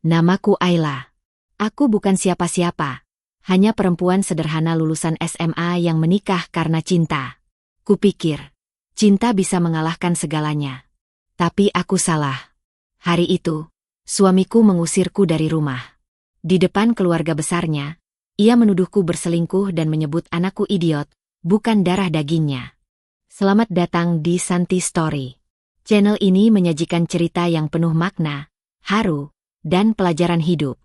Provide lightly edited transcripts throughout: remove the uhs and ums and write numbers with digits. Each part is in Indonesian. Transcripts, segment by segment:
Namaku Ayla. Aku bukan siapa-siapa. Hanya perempuan sederhana lulusan SMA yang menikah karena cinta. Kupikir, cinta bisa mengalahkan segalanya. Tapi aku salah. Hari itu, suamiku mengusirku dari rumah. Di depan keluarga besarnya, ia menuduhku berselingkuh dan menyebut anakku idiot, bukan darah dagingnya. Selamat datang di Santi Story. Channel ini menyajikan cerita yang penuh makna, haru, dan pelajaran hidup.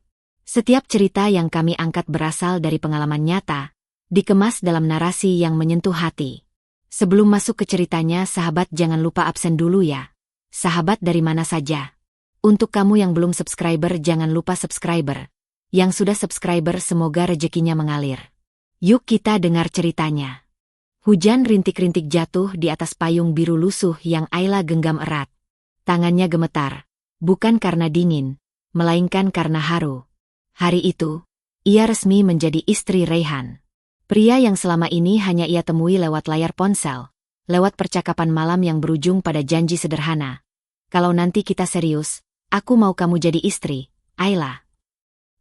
Setiap cerita yang kami angkat berasal dari pengalaman nyata, dikemas dalam narasi yang menyentuh hati. Sebelum masuk ke ceritanya, sahabat jangan lupa absen dulu ya. Sahabat dari mana saja. Untuk kamu yang belum subscriber jangan lupa subscriber. Yang sudah subscriber semoga rezekinya mengalir. Yuk kita dengar ceritanya. Hujan rintik-rintik jatuh di atas payung biru lusuh yang Ayla genggam erat. Tangannya gemetar, bukan karena dingin, melainkan karena haru. Hari itu, ia resmi menjadi istri Raihan. Pria yang selama ini hanya ia temui lewat layar ponsel, lewat percakapan malam yang berujung pada janji sederhana. Kalau nanti kita serius, aku mau kamu jadi istri, Ayla.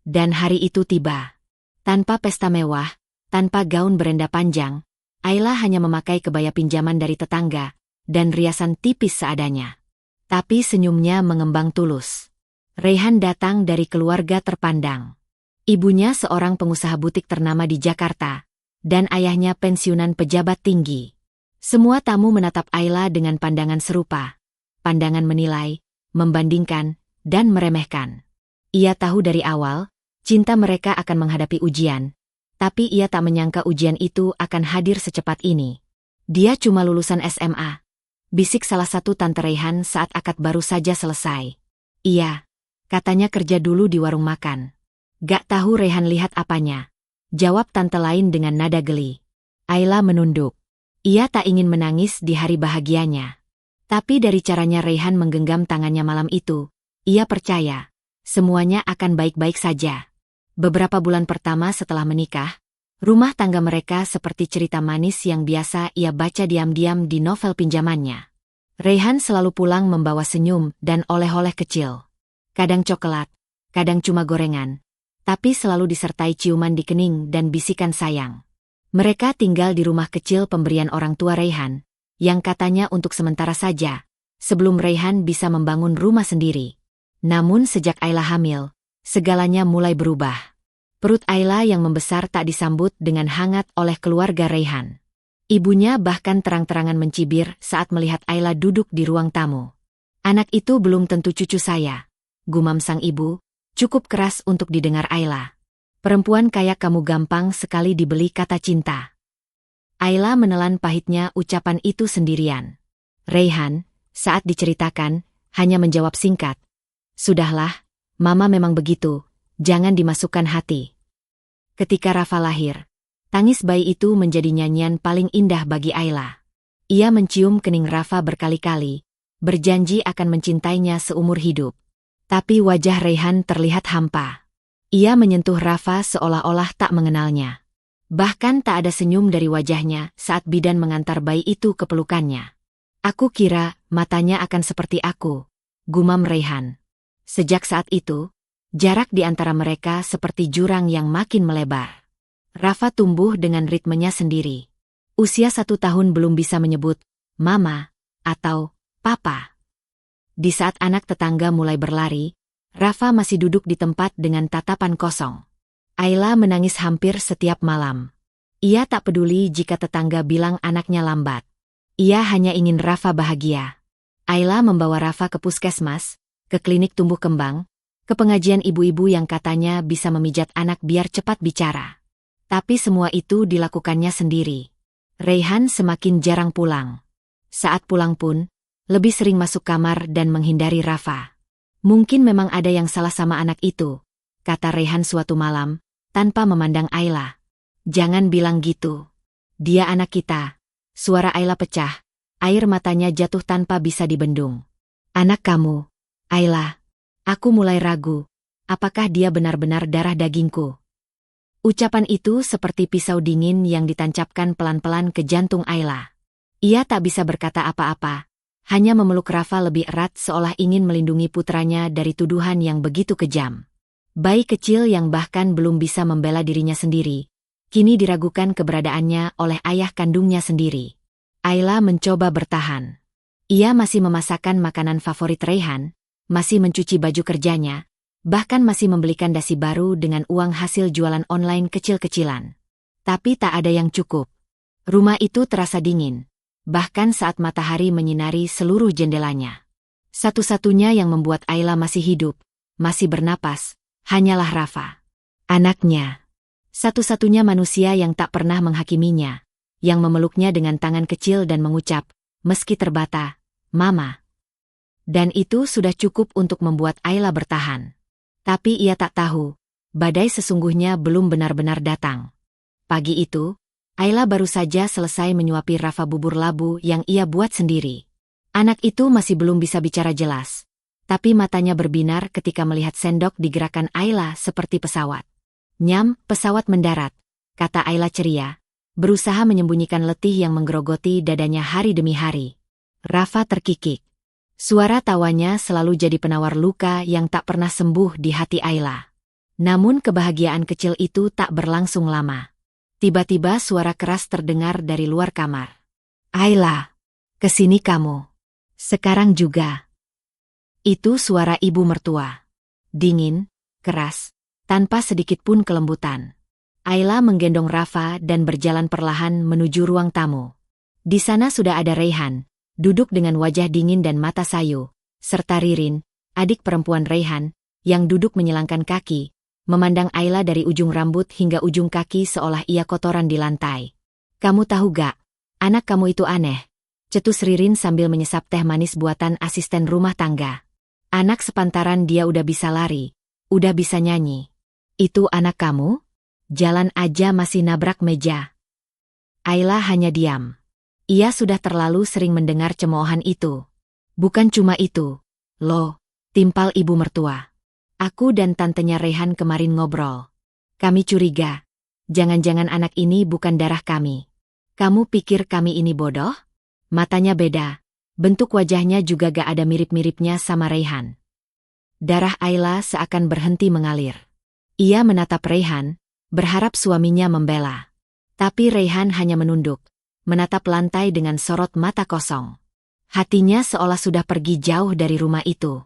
Dan hari itu tiba. Tanpa pesta mewah, tanpa gaun berenda panjang, Ayla hanya memakai kebaya pinjaman dari tetangga, dan riasan tipis seadanya. Tapi senyumnya mengembang tulus. Raihan datang dari keluarga terpandang. Ibunya seorang pengusaha butik ternama di Jakarta, dan ayahnya pensiunan pejabat tinggi. Semua tamu menatap Ayla dengan pandangan serupa. Pandangan menilai, membandingkan, dan meremehkan. Ia tahu dari awal, cinta mereka akan menghadapi ujian, tapi ia tak menyangka ujian itu akan hadir secepat ini. Dia cuma lulusan SMA. Bisik salah satu tante Raihan saat akad baru saja selesai. Iya. Katanya kerja dulu di warung makan. Gak tahu Raihan lihat apanya. Jawab tante lain dengan nada geli. Ayla menunduk. Ia tak ingin menangis di hari bahagianya. Tapi dari caranya Raihan menggenggam tangannya malam itu, ia percaya, semuanya akan baik-baik saja. Beberapa bulan pertama setelah menikah, rumah tangga mereka seperti cerita manis yang biasa ia baca diam-diam di novel pinjamannya. Raihan selalu pulang membawa senyum dan oleh-oleh kecil. Kadang coklat, kadang cuma gorengan, tapi selalu disertai ciuman di kening dan bisikan sayang. Mereka tinggal di rumah kecil pemberian orang tua Raihan, yang katanya untuk sementara saja, sebelum Raihan bisa membangun rumah sendiri. Namun sejak Ayla hamil, segalanya mulai berubah. Perut Ayla yang membesar tak disambut dengan hangat oleh keluarga Raihan. Ibunya bahkan terang-terangan mencibir saat melihat Ayla duduk di ruang tamu. Anak itu belum tentu cucu saya. Gumam sang ibu, cukup keras untuk didengar Ayla. Perempuan kayak kamu gampang sekali dibeli kata cinta. Ayla menelan pahitnya ucapan itu sendirian. Raihan, saat diceritakan, hanya menjawab singkat. Sudahlah, mama memang begitu, jangan dimasukkan hati. Ketika Rafa lahir, tangis bayi itu menjadi nyanyian paling indah bagi Ayla. Ia mencium kening Rafa berkali-kali, berjanji akan mencintainya seumur hidup. Tapi wajah Raihan terlihat hampa. Ia menyentuh Rafa seolah-olah tak mengenalnya. Bahkan tak ada senyum dari wajahnya saat bidan mengantar bayi itu ke pelukannya. Aku kira matanya akan seperti aku, gumam Raihan. Sejak saat itu, jarak di antara mereka seperti jurang yang makin melebar. Rafa tumbuh dengan ritmenya sendiri. Usia 1 tahun belum bisa menyebut mama atau papa. Di saat anak tetangga mulai berlari, Rafa masih duduk di tempat dengan tatapan kosong. Ayla menangis hampir setiap malam. Ia tak peduli jika tetangga bilang anaknya lambat. Ia hanya ingin Rafa bahagia. Ayla membawa Rafa ke puskesmas, ke klinik tumbuh kembang, ke pengajian ibu-ibu yang katanya bisa memijat anak biar cepat bicara. Tapi semua itu dilakukannya sendiri. Raihan semakin jarang pulang. Saat pulang pun, lebih sering masuk kamar dan menghindari Rafa. Mungkin memang ada yang salah sama anak itu, kata Raihan suatu malam, tanpa memandang Ayla. Jangan bilang gitu. Dia anak kita. Suara Ayla pecah, air matanya jatuh tanpa bisa dibendung. Anak kamu, Ayla. Aku mulai ragu, apakah dia benar-benar darah dagingku? Ucapan itu seperti pisau dingin yang ditancapkan pelan-pelan ke jantung Ayla. Ia tak bisa berkata apa-apa. hanya memeluk Rafa lebih erat seolah ingin melindungi putranya dari tuduhan yang begitu kejam. Bayi kecil yang bahkan belum bisa membela dirinya sendiri, kini diragukan keberadaannya oleh ayah kandungnya sendiri. Ayla mencoba bertahan. Ia masih memasakkan makanan favorit Raihan, masih mencuci baju kerjanya, bahkan masih membelikan dasi baru dengan uang hasil jualan online kecil-kecilan. Tapi tak ada yang cukup. Rumah itu terasa dingin, bahkan saat matahari menyinari seluruh jendelanya. Satu-satunya yang membuat Ayla masih hidup, masih bernapas, hanyalah Rafa. Anaknya. Satu-satunya manusia yang tak pernah menghakiminya, yang memeluknya dengan tangan kecil dan mengucap, meski terbata, "Mama." Dan itu sudah cukup untuk membuat Ayla bertahan. Tapi ia tak tahu, badai sesungguhnya belum benar-benar datang. Pagi itu, Ayla baru saja selesai menyuapi Rafa bubur labu yang ia buat sendiri. Anak itu masih belum bisa bicara jelas, tapi matanya berbinar ketika melihat sendok digerakkan Ayla seperti pesawat. "Nyam, pesawat mendarat," kata Ayla ceria, berusaha menyembunyikan letih yang menggerogoti dadanya hari demi hari. Rafa terkikik. Suara tawanya selalu jadi penawar luka yang tak pernah sembuh di hati Ayla. Namun kebahagiaan kecil itu tak berlangsung lama. Tiba-tiba suara keras terdengar dari luar kamar. "Ayla, kesini kamu. Sekarang juga." Itu suara ibu mertua. Dingin, keras, tanpa sedikit pun kelembutan. Ayla menggendong Rafa dan berjalan perlahan menuju ruang tamu. Di sana sudah ada Raihan, duduk dengan wajah dingin dan mata sayu, serta Ririn, adik perempuan Raihan, yang duduk menyilangkan kaki, memandang Ayla dari ujung rambut hingga ujung kaki seolah ia kotoran di lantai. "Kamu tahu gak, anak kamu itu aneh," cetus Ririn sambil menyesap teh manis buatan asisten rumah tangga. "Anak sepantaran dia udah bisa lari, udah bisa nyanyi. Itu anak kamu? Jalan aja masih nabrak meja." Ayla hanya diam. Ia sudah terlalu sering mendengar cemoohan itu. "Bukan cuma itu, loh," timpal ibu mertua. "Aku dan tantenya Raihan kemarin ngobrol. Kami curiga. Jangan-jangan anak ini bukan darah kami. Kamu pikir kami ini bodoh?" Matanya beda. Bentuk wajahnya juga gak ada mirip-miripnya sama Raihan. Darah Ayla seakan berhenti mengalir. Ia menatap Raihan, berharap suaminya membela. Tapi Raihan hanya menunduk, menatap lantai dengan sorot mata kosong. Hatinya seolah sudah pergi jauh dari rumah itu.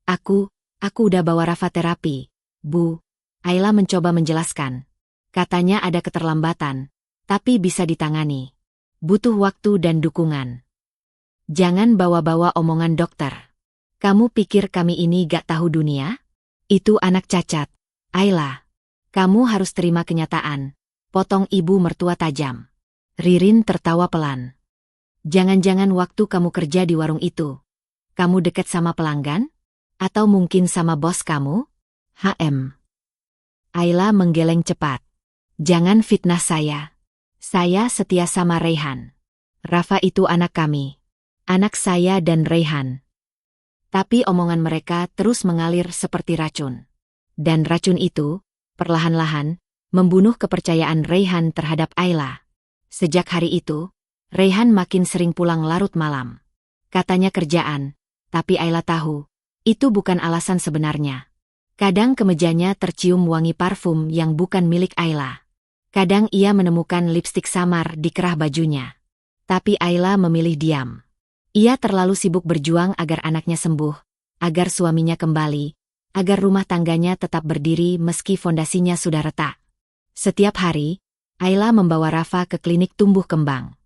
Aku udah bawa Rafa terapi, Bu." Ayla mencoba menjelaskan. Katanya ada keterlambatan, tapi bisa ditangani. Butuh waktu dan dukungan. "Jangan bawa-bawa omongan dokter. Kamu pikir kami ini gak tahu dunia? Itu anak cacat. Ayla, kamu harus terima kenyataan," potong ibu mertua tajam. Ririn tertawa pelan. "Jangan-jangan waktu kamu kerja di warung itu, kamu dekat sama pelanggan? Atau mungkin sama bos kamu?" Ayla menggeleng cepat. "Jangan fitnah saya. Saya setia sama Raihan. Rafa itu anak kami. Anak saya dan Raihan." Tapi omongan mereka terus mengalir seperti racun. Dan racun itu, perlahan-lahan, membunuh kepercayaan Raihan terhadap Ayla. Sejak hari itu, Raihan makin sering pulang larut malam. Katanya kerjaan, tapi Ayla tahu, itu bukan alasan sebenarnya. Kadang kemejanya tercium wangi parfum yang bukan milik Ayla. Kadang ia menemukan lipstik samar di kerah bajunya. Tapi Ayla memilih diam. Ia terlalu sibuk berjuang agar anaknya sembuh, agar suaminya kembali, agar rumah tangganya tetap berdiri meski fondasinya sudah retak. Setiap hari, Ayla membawa Rafa ke klinik tumbuh kembang.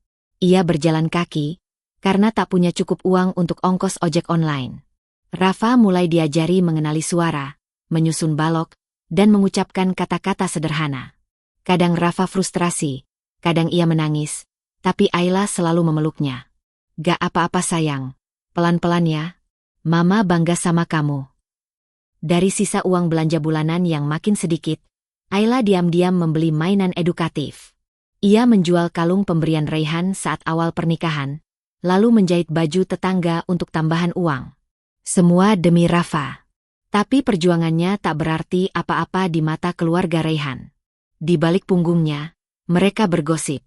Ia berjalan kaki, karena tak punya cukup uang untuk ongkos ojek online. Rafa mulai diajari mengenali suara, menyusun balok, dan mengucapkan kata-kata sederhana. Kadang Rafa frustrasi, kadang ia menangis, tapi Ayla selalu memeluknya. "Gak apa-apa sayang, pelan-pelan ya. Mama bangga sama kamu." Dari sisa uang belanja bulanan yang makin sedikit, Ayla diam-diam membeli mainan edukatif. Ia menjual kalung pemberian Raihan saat awal pernikahan, lalu menjahit baju tetangga untuk tambahan uang. Semua demi Rafa. Tapi perjuangannya tak berarti apa-apa di mata keluarga Raihan. Di balik punggungnya, mereka bergosip.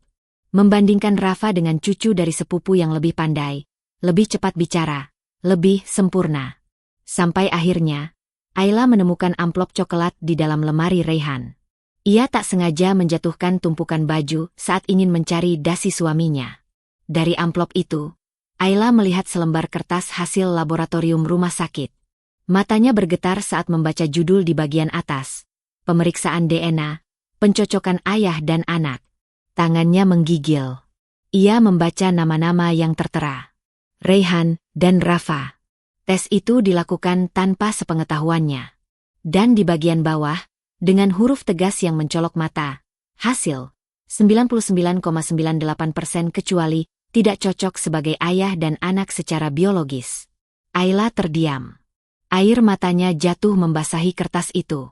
Membandingkan Rafa dengan cucu dari sepupu yang lebih pandai, lebih cepat bicara, lebih sempurna. Sampai akhirnya, Ayla menemukan amplop coklat di dalam lemari Raihan. Ia tak sengaja menjatuhkan tumpukan baju saat ingin mencari dasi suaminya. Dari amplop itu, Ayla melihat selembar kertas hasil laboratorium rumah sakit. Matanya bergetar saat membaca judul di bagian atas. Pemeriksaan DNA, pencocokan ayah dan anak. Tangannya menggigil. Ia membaca nama-nama yang tertera. Raihan dan Rafa. Tes itu dilakukan tanpa sepengetahuannya. Dan di bagian bawah, dengan huruf tegas yang mencolok mata, hasil 99,98% kecuali tidak cocok sebagai ayah dan anak secara biologis. Ayla terdiam. Air matanya jatuh membasahi kertas itu.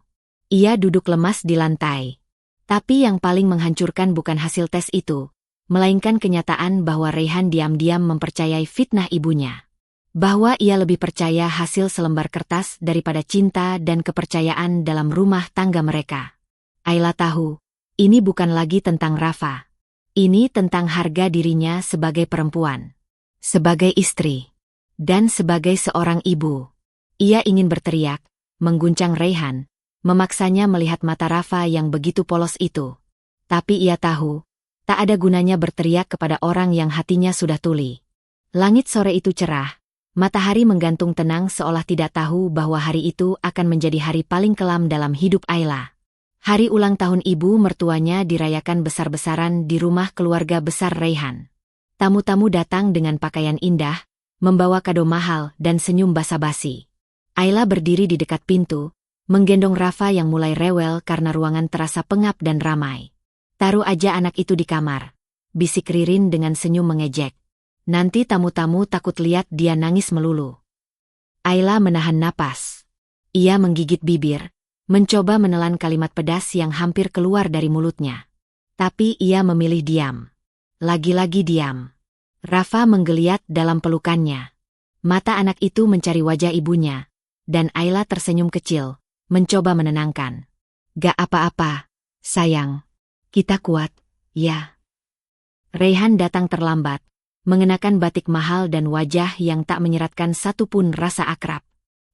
Ia duduk lemas di lantai. Tapi yang paling menghancurkan bukan hasil tes itu, melainkan kenyataan bahwa Raihan diam-diam mempercayai fitnah ibunya. Bahwa ia lebih percaya hasil selembar kertas daripada cinta dan kepercayaan dalam rumah tangga mereka. Ayla tahu, ini bukan lagi tentang Rafa. Ini tentang harga dirinya sebagai perempuan, sebagai istri, dan sebagai seorang ibu. Ia ingin berteriak, mengguncang Raihan, memaksanya melihat mata Rafa yang begitu polos itu. Tapi ia tahu, tak ada gunanya berteriak kepada orang yang hatinya sudah tuli. Langit sore itu cerah. Matahari menggantung tenang seolah tidak tahu bahwa hari itu akan menjadi hari paling kelam dalam hidup Ayla. Hari ulang tahun ibu mertuanya dirayakan besar-besaran di rumah keluarga besar Raihan. Tamu-tamu datang dengan pakaian indah, membawa kado mahal dan senyum basa-basi. Ayla berdiri di dekat pintu, menggendong Rafa yang mulai rewel karena ruangan terasa pengap dan ramai. "Taruh aja anak itu di kamar," bisik Ririn dengan senyum mengejek. "Nanti tamu-tamu takut lihat dia nangis melulu." Ayla menahan napas. Ia menggigit bibir, mencoba menelan kalimat pedas yang hampir keluar dari mulutnya. Tapi ia memilih diam. Lagi-lagi diam. Rafa menggeliat dalam pelukannya. Mata anak itu mencari wajah ibunya, dan Ayla tersenyum kecil, mencoba menenangkan. "Gak apa-apa, sayang. Kita kuat, ya." Raihan datang terlambat, mengenakan batik mahal dan wajah yang tak menyeratkan satupun rasa akrab.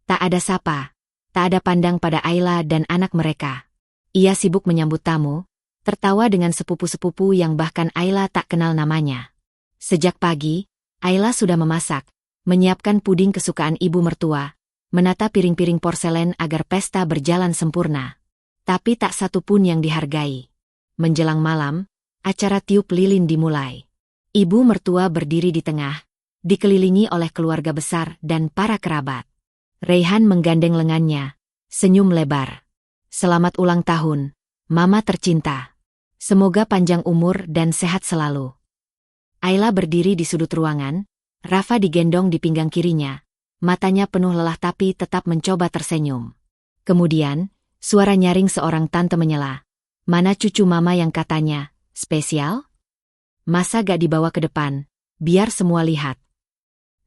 Tak ada sapa, tak ada pandang pada Ayla dan anak mereka. Ia sibuk menyambut tamu, tertawa dengan sepupu-sepupu yang bahkan Ayla tak kenal namanya. Sejak pagi, Ayla sudah memasak, menyiapkan puding kesukaan ibu mertua, menata piring-piring porselen agar pesta berjalan sempurna. Tapi tak satu pun yang dihargai. Menjelang malam, acara tiup lilin dimulai. Ibu mertua berdiri di tengah, dikelilingi oleh keluarga besar dan para kerabat. Raihan menggandeng lengannya, senyum lebar. "Selamat ulang tahun, Mama tercinta. Semoga panjang umur dan sehat selalu." Ayla berdiri di sudut ruangan, Rafa digendong di pinggang kirinya. Matanya penuh lelah tapi tetap mencoba tersenyum. Kemudian, suara nyaring seorang tante menyela. "Mana cucu Mama yang katanya spesial? Masa gak dibawa ke depan, biar semua lihat?"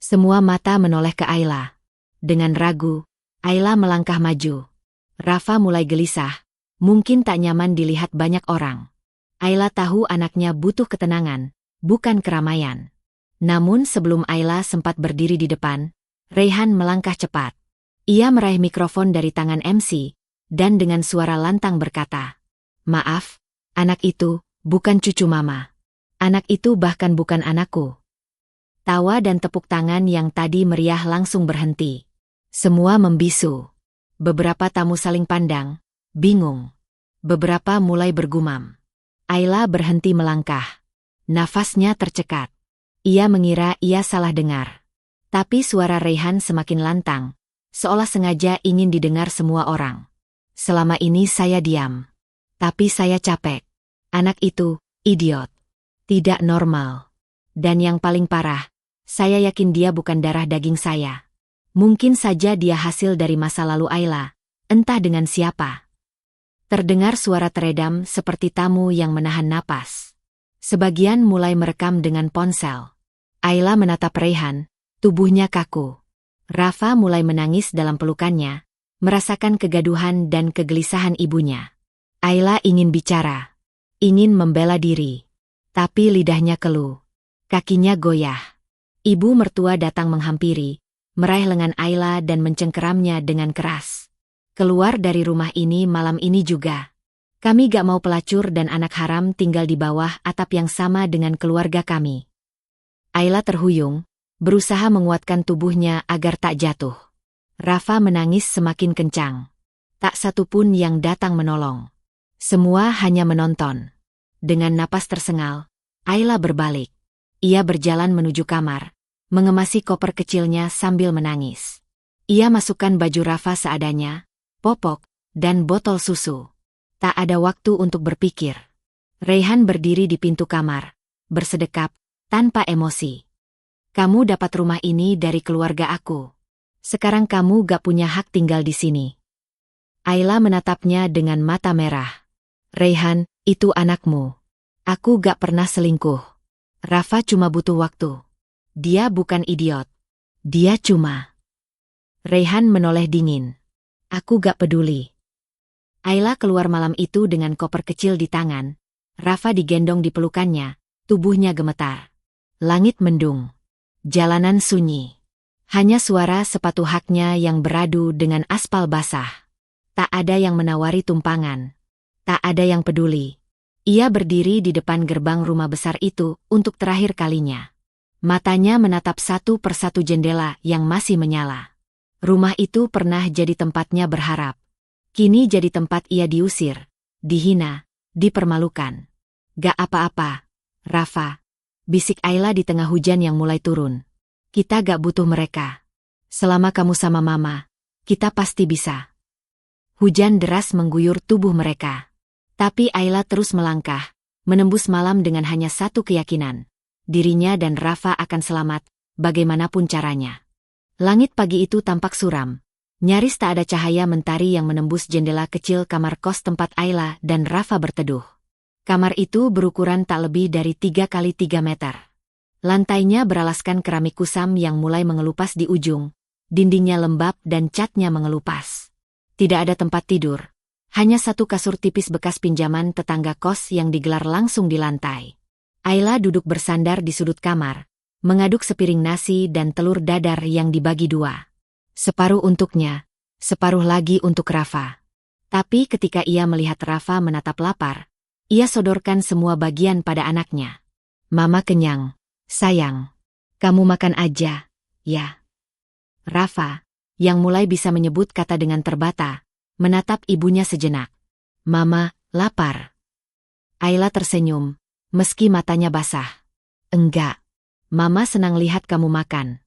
Semua mata menoleh ke Ayla. Dengan ragu, Ayla melangkah maju. Rafa mulai gelisah, mungkin tak nyaman dilihat banyak orang. Ayla tahu anaknya butuh ketenangan, bukan keramaian. Namun sebelum Ayla sempat berdiri di depan, Raihan melangkah cepat. Ia meraih mikrofon dari tangan MC, dan dengan suara lantang berkata, "Maaf, anak itu bukan cucu Mama. Anak itu bahkan bukan anakku." Tawa dan tepuk tangan yang tadi meriah langsung berhenti. Semua membisu. Beberapa tamu saling pandang, bingung. Beberapa mulai bergumam. Ayla berhenti melangkah. Nafasnya tercekat. Ia mengira ia salah dengar. Tapi suara Raihan semakin lantang, seolah sengaja ingin didengar semua orang. "Selama ini saya diam. Tapi saya capek. Anak itu, idiot. Tidak normal. Dan yang paling parah, saya yakin dia bukan darah daging saya. Mungkin saja dia hasil dari masa lalu Ayla, entah dengan siapa." Terdengar suara teredam seperti tamu yang menahan napas. Sebagian mulai merekam dengan ponsel. Ayla menatap Raihan, tubuhnya kaku. Rafa mulai menangis dalam pelukannya, merasakan kegaduhan dan kegelisahan ibunya. Ayla ingin bicara, ingin membela diri. Tapi lidahnya keluh. Kakinya goyah. Ibu mertua datang menghampiri, meraih lengan Ayla dan mencengkeramnya dengan keras. Keluar dari rumah ini malam ini juga. Kami gak mau pelacur dan anak haram tinggal di bawah atap yang sama dengan keluarga kami. Ayla terhuyung, berusaha menguatkan tubuhnya agar tak jatuh. Rafa menangis semakin kencang. Tak satu pun yang datang menolong. Semua hanya menonton. Dengan napas tersengal, Ayla berbalik. Ia berjalan menuju kamar, mengemasi koper kecilnya sambil menangis. Ia masukkan baju Rafa seadanya, popok, dan botol susu. Tak ada waktu untuk berpikir. Raihan berdiri di pintu kamar, bersedekap, tanpa emosi. Kamu dapat rumah ini dari keluarga aku. Sekarang kamu gak punya hak tinggal di sini. Ayla menatapnya dengan mata merah. Raihan, itu anakmu. Aku gak pernah selingkuh. Rafa cuma butuh waktu. Dia bukan idiot. Dia cuma... Raihan menoleh dingin. Aku gak peduli. Ayla keluar malam itu dengan koper kecil di tangan. Rafa digendong di pelukannya, tubuhnya gemetar. Langit mendung. Jalanan sunyi. Hanya suara sepatu haknya yang beradu dengan aspal basah. Tak ada yang menawari tumpangan. Tak ada yang peduli. Ia berdiri di depan gerbang rumah besar itu untuk terakhir kalinya. Matanya menatap satu persatu jendela yang masih menyala. Rumah itu pernah jadi tempatnya berharap. Kini jadi tempat ia diusir, dihina, dipermalukan. Gak apa-apa, Rafa. Bisik Ayla di tengah hujan yang mulai turun. Kita gak butuh mereka. Selama kamu sama mama, kita pasti bisa. Hujan deras mengguyur tubuh mereka. Tapi Ayla terus melangkah, menembus malam dengan hanya satu keyakinan. Dirinya dan Rafa akan selamat, bagaimanapun caranya. Langit pagi itu tampak suram. Nyaris tak ada cahaya mentari yang menembus jendela kecil kamar kos tempat Ayla dan Rafa berteduh. Kamar itu berukuran tak lebih dari 3 kali 3 meter. Lantainya beralaskan keramik kusam yang mulai mengelupas di ujung. Dindingnya lembab dan catnya mengelupas. Tidak ada tempat tidur. Hanya satu kasur tipis bekas pinjaman tetangga kos yang digelar langsung di lantai. Ayla duduk bersandar di sudut kamar, mengaduk sepiring nasi dan telur dadar yang dibagi 2. Separuh untuknya, separuh lagi untuk Rafa. Tapi ketika ia melihat Rafa menatap lapar, ia sodorkan semua bagian pada anaknya. Mama kenyang, sayang. Kamu makan aja, ya. Rafa, yang mulai bisa menyebut kata dengan terbata, menatap ibunya sejenak. Mama, lapar. Ayla tersenyum, meski matanya basah. Enggak. Mama senang lihat kamu makan.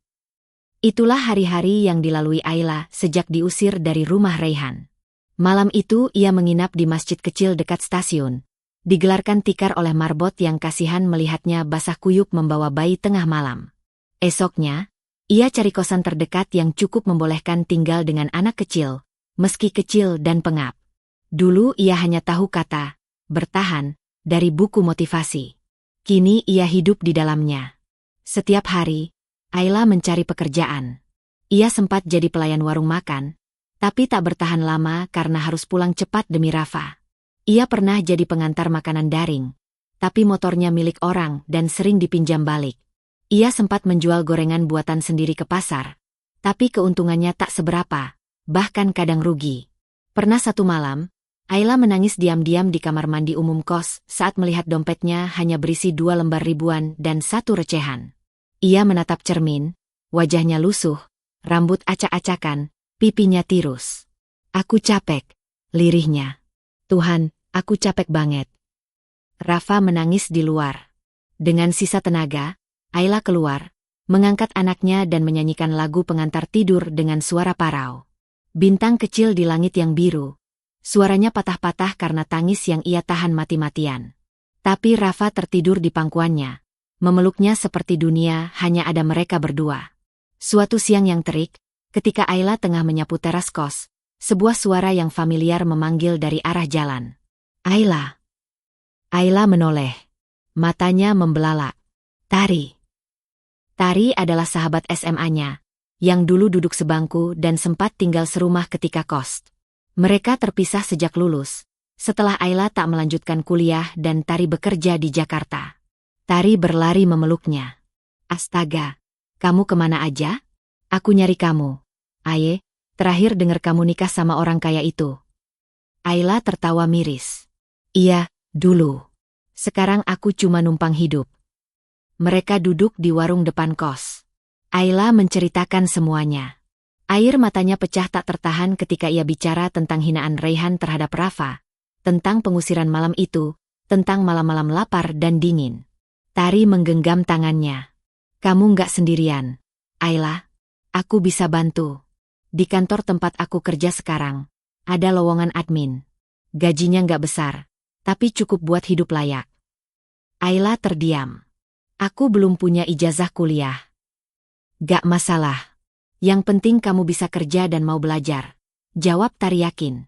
Itulah hari-hari yang dilalui Ayla sejak diusir dari rumah Raihan. Malam itu ia menginap di masjid kecil dekat stasiun. Digelarkan tikar oleh marbot yang kasihan melihatnya basah kuyup membawa bayi tengah malam. Esoknya, ia cari kosan terdekat yang cukup membolehkan tinggal dengan anak kecil, meski kecil dan pengap. Dulu ia hanya tahu kata, bertahan, dari buku motivasi. Kini ia hidup di dalamnya. Setiap hari, Ayla mencari pekerjaan. Ia sempat jadi pelayan warung makan, tapi tak bertahan lama karena harus pulang cepat demi Rafa. Ia pernah jadi pengantar makanan daring, tapi motornya milik orang dan sering dipinjam balik. Ia sempat menjual gorengan buatan sendiri ke pasar, tapi keuntungannya tak seberapa, bahkan kadang rugi. Pernah satu malam, Ayla menangis diam-diam di kamar mandi umum kos saat melihat dompetnya hanya berisi 2 lembar ribuan dan 1 recehan. Ia menatap cermin, wajahnya lusuh, rambut acak-acakan, pipinya tirus. Aku capek, lirihnya. Tuhan, aku capek banget. Rafa menangis di luar. Dengan sisa tenaga, Ayla keluar, mengangkat anaknya dan menyanyikan lagu pengantar tidur dengan suara parau. Bintang kecil di langit yang biru. Suaranya patah-patah karena tangis yang ia tahan mati-matian. Tapi Rafa tertidur di pangkuannya. Memeluknya seperti dunia hanya ada mereka berdua. Suatu siang yang terik, ketika Ayla tengah menyapu teras kos, sebuah suara yang familiar memanggil dari arah jalan. Ayla. Ayla menoleh. Matanya membelalak. Tari. Tari adalah sahabat SMA-nya, yang dulu duduk sebangku dan sempat tinggal serumah ketika kos. Mereka terpisah sejak lulus, setelah Ayla tak melanjutkan kuliah dan Tari bekerja di Jakarta. Tari berlari memeluknya. Astaga, Kamu kemana aja? Aku nyari kamu. Aye, terakhir dengar kamu nikah sama orang kaya itu. Ayla tertawa miris. Iya, dulu. Sekarang aku cuma numpang hidup. Mereka duduk di warung depan kos. Ayla menceritakan semuanya. Air matanya pecah tak tertahan ketika ia bicara tentang hinaan Raihan terhadap Rafa, tentang pengusiran malam itu, tentang malam-malam lapar dan dingin. Tari menggenggam tangannya. Kamu nggak sendirian, Ayla. Aku bisa bantu. Di kantor tempat aku kerja sekarang, ada lowongan admin. Gajinya nggak besar, tapi cukup buat hidup layak. Ayla terdiam. Aku belum punya ijazah kuliah. Gak masalah. Yang penting kamu bisa kerja dan mau belajar. Jawab Tari yakin.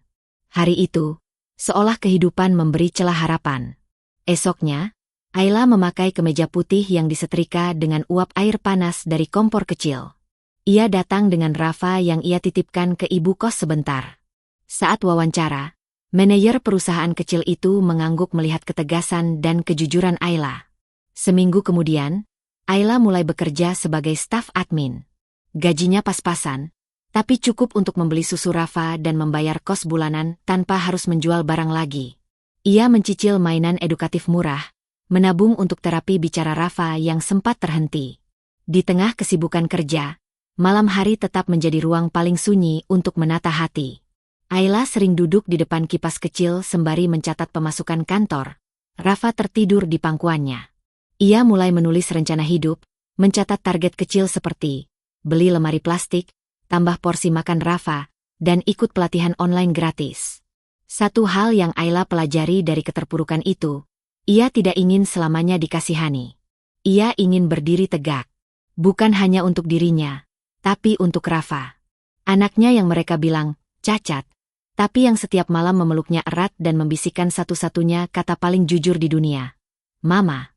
Hari itu, seolah kehidupan memberi celah harapan. Esoknya, Ayla memakai kemeja putih yang disetrika dengan uap air panas dari kompor kecil. Ia datang dengan Rafa yang ia titipkan ke ibu kos sebentar. Saat wawancara, manajer perusahaan kecil itu mengangguk melihat ketegasan dan kejujuran Ayla. Seminggu kemudian, Ayla mulai bekerja sebagai staf admin. Gajinya pas-pasan, tapi cukup untuk membeli susu Rafa dan membayar kos bulanan tanpa harus menjual barang lagi. Ia mencicil mainan edukatif murah, menabung untuk terapi bicara Rafa yang sempat terhenti. Di tengah kesibukan kerja, malam hari tetap menjadi ruang paling sunyi untuk menata hati. Ayla sering duduk di depan kipas kecil sembari mencatat pemasukan kantor. Rafa tertidur di pangkuannya. Ia mulai menulis rencana hidup, mencatat target kecil seperti beli lemari plastik, tambah porsi makan Rafa, dan ikut pelatihan online gratis. Satu hal yang Ayla pelajari dari keterpurukan itu, ia tidak ingin selamanya dikasihani. Ia ingin berdiri tegak. Bukan hanya untuk dirinya, tapi untuk Rafa. Anaknya yang mereka bilang cacat, tapi yang setiap malam memeluknya erat dan membisikkan satu-satunya kata paling jujur di dunia. Mama.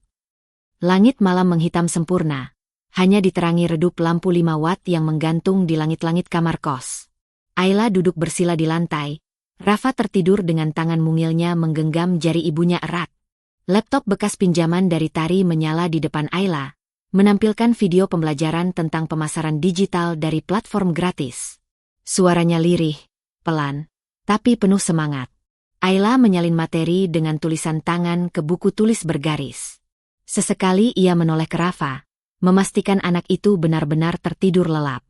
Langit malam menghitam sempurna. Hanya diterangi redup lampu 5 watt yang menggantung di langit-langit kamar kos. Ayla duduk bersila di lantai. Rafa tertidur dengan tangan mungilnya menggenggam jari ibunya erat. Laptop bekas pinjaman dari Tari menyala di depan Ayla, menampilkan video pembelajaran tentang pemasaran digital dari platform gratis. Suaranya lirih, pelan, tapi penuh semangat. Ayla menyalin materi dengan tulisan tangan ke buku tulis bergaris. Sesekali ia menoleh ke Rafa, memastikan anak itu benar-benar tertidur lelap.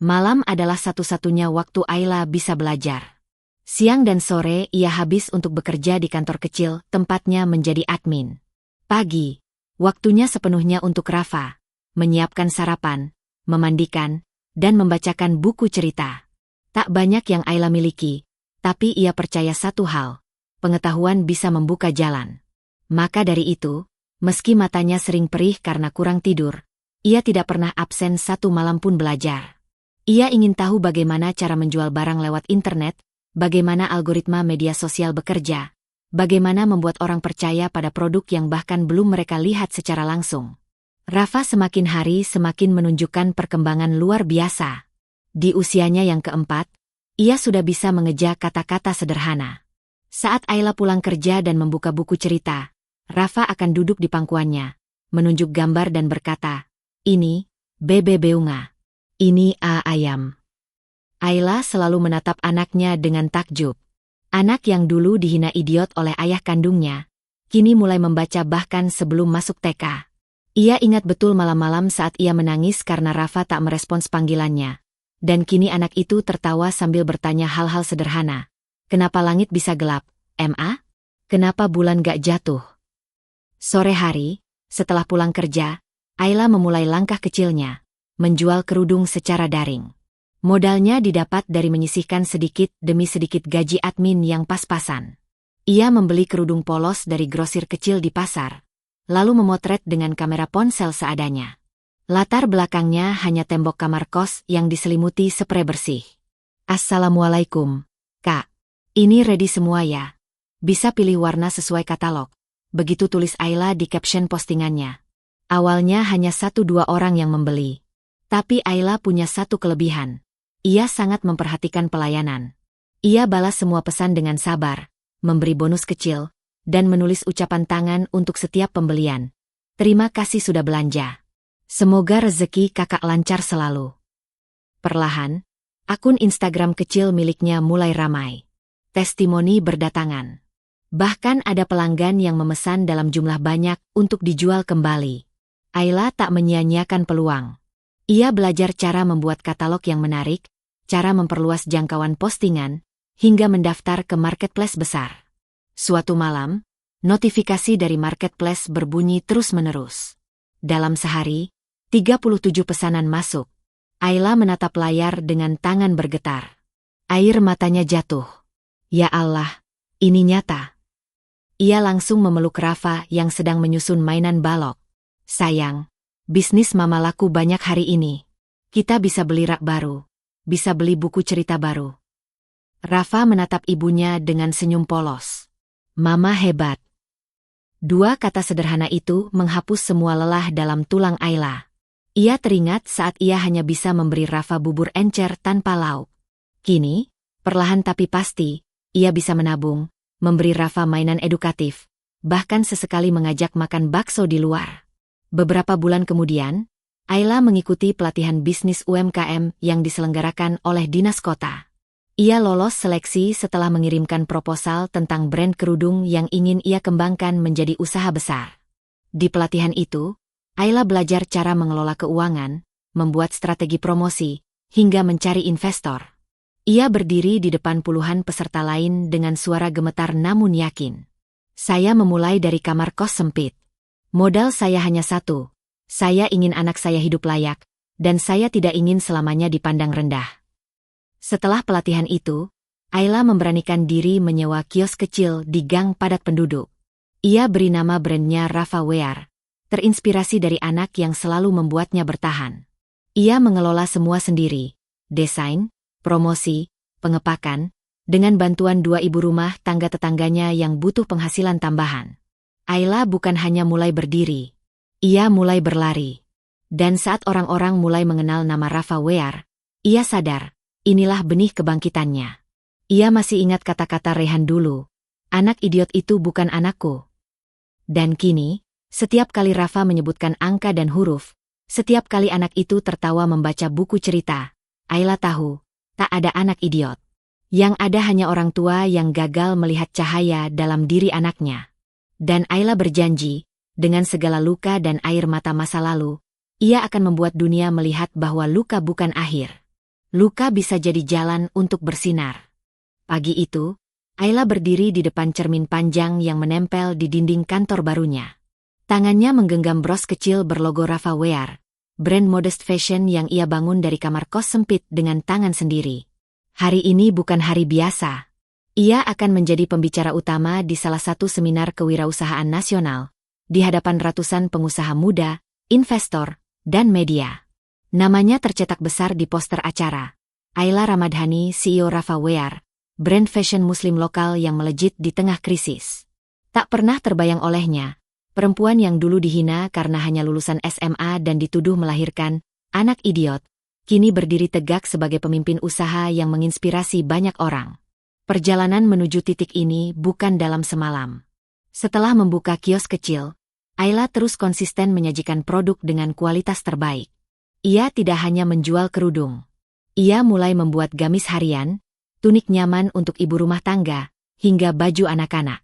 Malam adalah satu-satunya waktu Ayla bisa belajar. Siang dan sore ia habis untuk bekerja di kantor kecil, tempatnya menjadi admin. Pagi, waktunya sepenuhnya untuk Rafa, menyiapkan sarapan, memandikan, dan membacakan buku cerita. Tak banyak yang Ayla miliki, tapi ia percaya satu hal, pengetahuan bisa membuka jalan. Maka dari itu, meski matanya sering perih karena kurang tidur, ia tidak pernah absen satu malam pun belajar. Ia ingin tahu bagaimana cara menjual barang lewat internet, bagaimana algoritma media sosial bekerja, bagaimana membuat orang percaya pada produk yang bahkan belum mereka lihat secara langsung. Rafa semakin hari semakin menunjukkan perkembangan luar biasa. Di usianya yang keempat, ia sudah bisa mengeja kata-kata sederhana. Saat Ayla pulang kerja dan membuka buku cerita, Rafa akan duduk di pangkuannya, menunjuk gambar dan berkata, "Ini, bebe beunga. Ini A ayam." Ayla selalu menatap anaknya dengan takjub. Anak yang dulu dihina idiot oleh ayah kandungnya, kini mulai membaca bahkan sebelum masuk TK. Ia ingat betul malam-malam saat ia menangis karena Rafa tak merespons panggilannya. Dan kini anak itu tertawa sambil bertanya hal-hal sederhana. Kenapa langit bisa gelap, Ma? Kenapa bulan gak jatuh? Sore hari, setelah pulang kerja, Ayla memulai langkah kecilnya, menjual kerudung secara daring. Modalnya didapat dari menyisihkan sedikit demi sedikit gaji admin yang pas-pasan. Ia membeli kerudung polos dari grosir kecil di pasar, lalu memotret dengan kamera ponsel seadanya. Latar belakangnya hanya tembok kamar kos yang diselimuti sprei bersih. "Assalamualaikum, Kak. Ini ready semua ya? Bisa pilih warna sesuai katalog." Begitu tulis Ayla di caption postingannya. Awalnya hanya 1-2 orang yang membeli. Tapi Ayla punya satu kelebihan. Ia sangat memperhatikan pelayanan. Ia balas semua pesan dengan sabar, memberi bonus kecil, dan menulis ucapan tangan untuk setiap pembelian. "Terima kasih sudah belanja." Semoga rezeki kakak lancar selalu. Perlahan, akun Instagram kecil miliknya mulai ramai. Testimoni berdatangan. Bahkan ada pelanggan yang memesan dalam jumlah banyak untuk dijual kembali. Ayla tak menyia-nyiakan peluang. Ia belajar cara membuat katalog yang menarik, cara memperluas jangkauan postingan, hingga mendaftar ke marketplace besar. Suatu malam, notifikasi dari marketplace berbunyi terus-menerus. Dalam sehari, 37 pesanan masuk. Ayla menatap layar dengan tangan bergetar. Air matanya jatuh. Ya Allah, ini nyata. Ia langsung memeluk Rafa yang sedang menyusun mainan balok. Sayang, bisnis mama laku banyak hari ini. Kita bisa beli rak baru. Bisa beli buku cerita baru. Rafa menatap ibunya dengan senyum polos. Mama hebat. Dua kata sederhana itu menghapus semua lelah dalam tulang Ayla. Ia teringat saat ia hanya bisa memberi Rafa bubur encer tanpa lauk. Kini, perlahan tapi pasti, ia bisa menabung, memberi Rafa mainan edukatif, bahkan sesekali mengajak makan bakso di luar. Beberapa bulan kemudian, Ayla mengikuti pelatihan bisnis UMKM yang diselenggarakan oleh Dinas Kota. Ia lolos seleksi setelah mengirimkan proposal tentang brand kerudung yang ingin ia kembangkan menjadi usaha besar. Di pelatihan itu, Ayla belajar cara mengelola keuangan, membuat strategi promosi, hingga mencari investor. Ia berdiri di depan puluhan peserta lain dengan suara gemetar namun yakin. Saya memulai dari kamar kos sempit. Modal saya hanya satu. Saya ingin anak saya hidup layak, dan saya tidak ingin selamanya dipandang rendah. Setelah pelatihan itu, Ayla memberanikan diri menyewa kios kecil di gang padat penduduk. Ia beri nama brandnya Rafa Wear, terinspirasi dari anak yang selalu membuatnya bertahan. Ia mengelola semua sendiri, desain, promosi, pengepakan, dengan bantuan dua ibu rumah tangga tetangganya yang butuh penghasilan tambahan. Ayla bukan hanya mulai berdiri, ia mulai berlari. Dan saat orang-orang mulai mengenal nama Rafa Wear, ia sadar, inilah benih kebangkitannya. Ia masih ingat kata-kata Rehan dulu, anak idiot itu bukan anakku. Dan kini, setiap kali Rafa menyebutkan angka dan huruf, setiap kali anak itu tertawa membaca buku cerita, Ayla tahu, tak ada anak idiot. Yang ada hanya orang tua yang gagal melihat cahaya dalam diri anaknya. Dan Ayla berjanji, dengan segala luka dan air mata masa lalu, ia akan membuat dunia melihat bahwa luka bukan akhir. Luka bisa jadi jalan untuk bersinar. Pagi itu, Ayla berdiri di depan cermin panjang yang menempel di dinding kantor barunya. Tangannya menggenggam bros kecil berlogo Rafa Wear, brand modest fashion yang ia bangun dari kamar kos sempit dengan tangan sendiri. Hari ini bukan hari biasa. Ia akan menjadi pembicara utama di salah satu seminar kewirausahaan nasional, di hadapan ratusan pengusaha muda, investor, dan media. Namanya tercetak besar di poster acara. Ayla Ramadhani, CEO Rafa Wear, brand fashion muslim lokal yang melejit di tengah krisis. Tak pernah terbayang olehnya, perempuan yang dulu dihina karena hanya lulusan SMA dan dituduh melahirkan anak idiot, kini berdiri tegak sebagai pemimpin usaha yang menginspirasi banyak orang. Perjalanan menuju titik ini bukan dalam semalam. Setelah membuka kios kecil, Ayla terus konsisten menyajikan produk dengan kualitas terbaik. Ia tidak hanya menjual kerudung. Ia mulai membuat gamis harian, tunik nyaman untuk ibu rumah tangga, hingga baju anak-anak.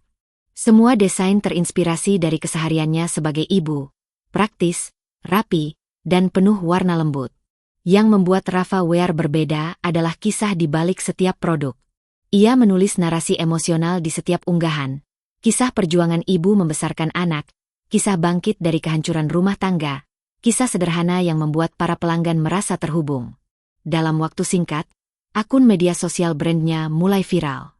Semua desain terinspirasi dari kesehariannya sebagai ibu, praktis, rapi, dan penuh warna lembut. Yang membuat Rafa Wear berbeda adalah kisah di balik setiap produk. Ia menulis narasi emosional di setiap unggahan, kisah perjuangan ibu membesarkan anak, kisah bangkit dari kehancuran rumah tangga, kisah sederhana yang membuat para pelanggan merasa terhubung. Dalam waktu singkat, akun media sosial brandnya mulai viral.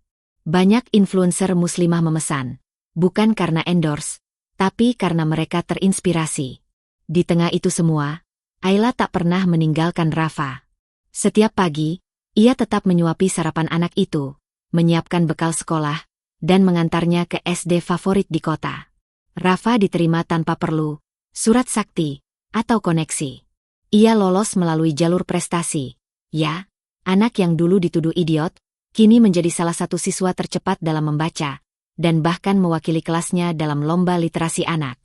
Banyak influencer muslimah memesan, bukan karena endorse, tapi karena mereka terinspirasi. Di tengah itu semua, Ayla tak pernah meninggalkan Rafa. Setiap pagi, ia tetap menyuapi sarapan anak itu, menyiapkan bekal sekolah, dan mengantarnya ke SD favorit di kota. Rafa diterima tanpa perlu surat sakti atau koneksi. Ia lolos melalui jalur prestasi. Ya, anak yang dulu dituduh idiot, kini menjadi salah satu siswa tercepat dalam membaca, dan bahkan mewakili kelasnya dalam lomba literasi anak.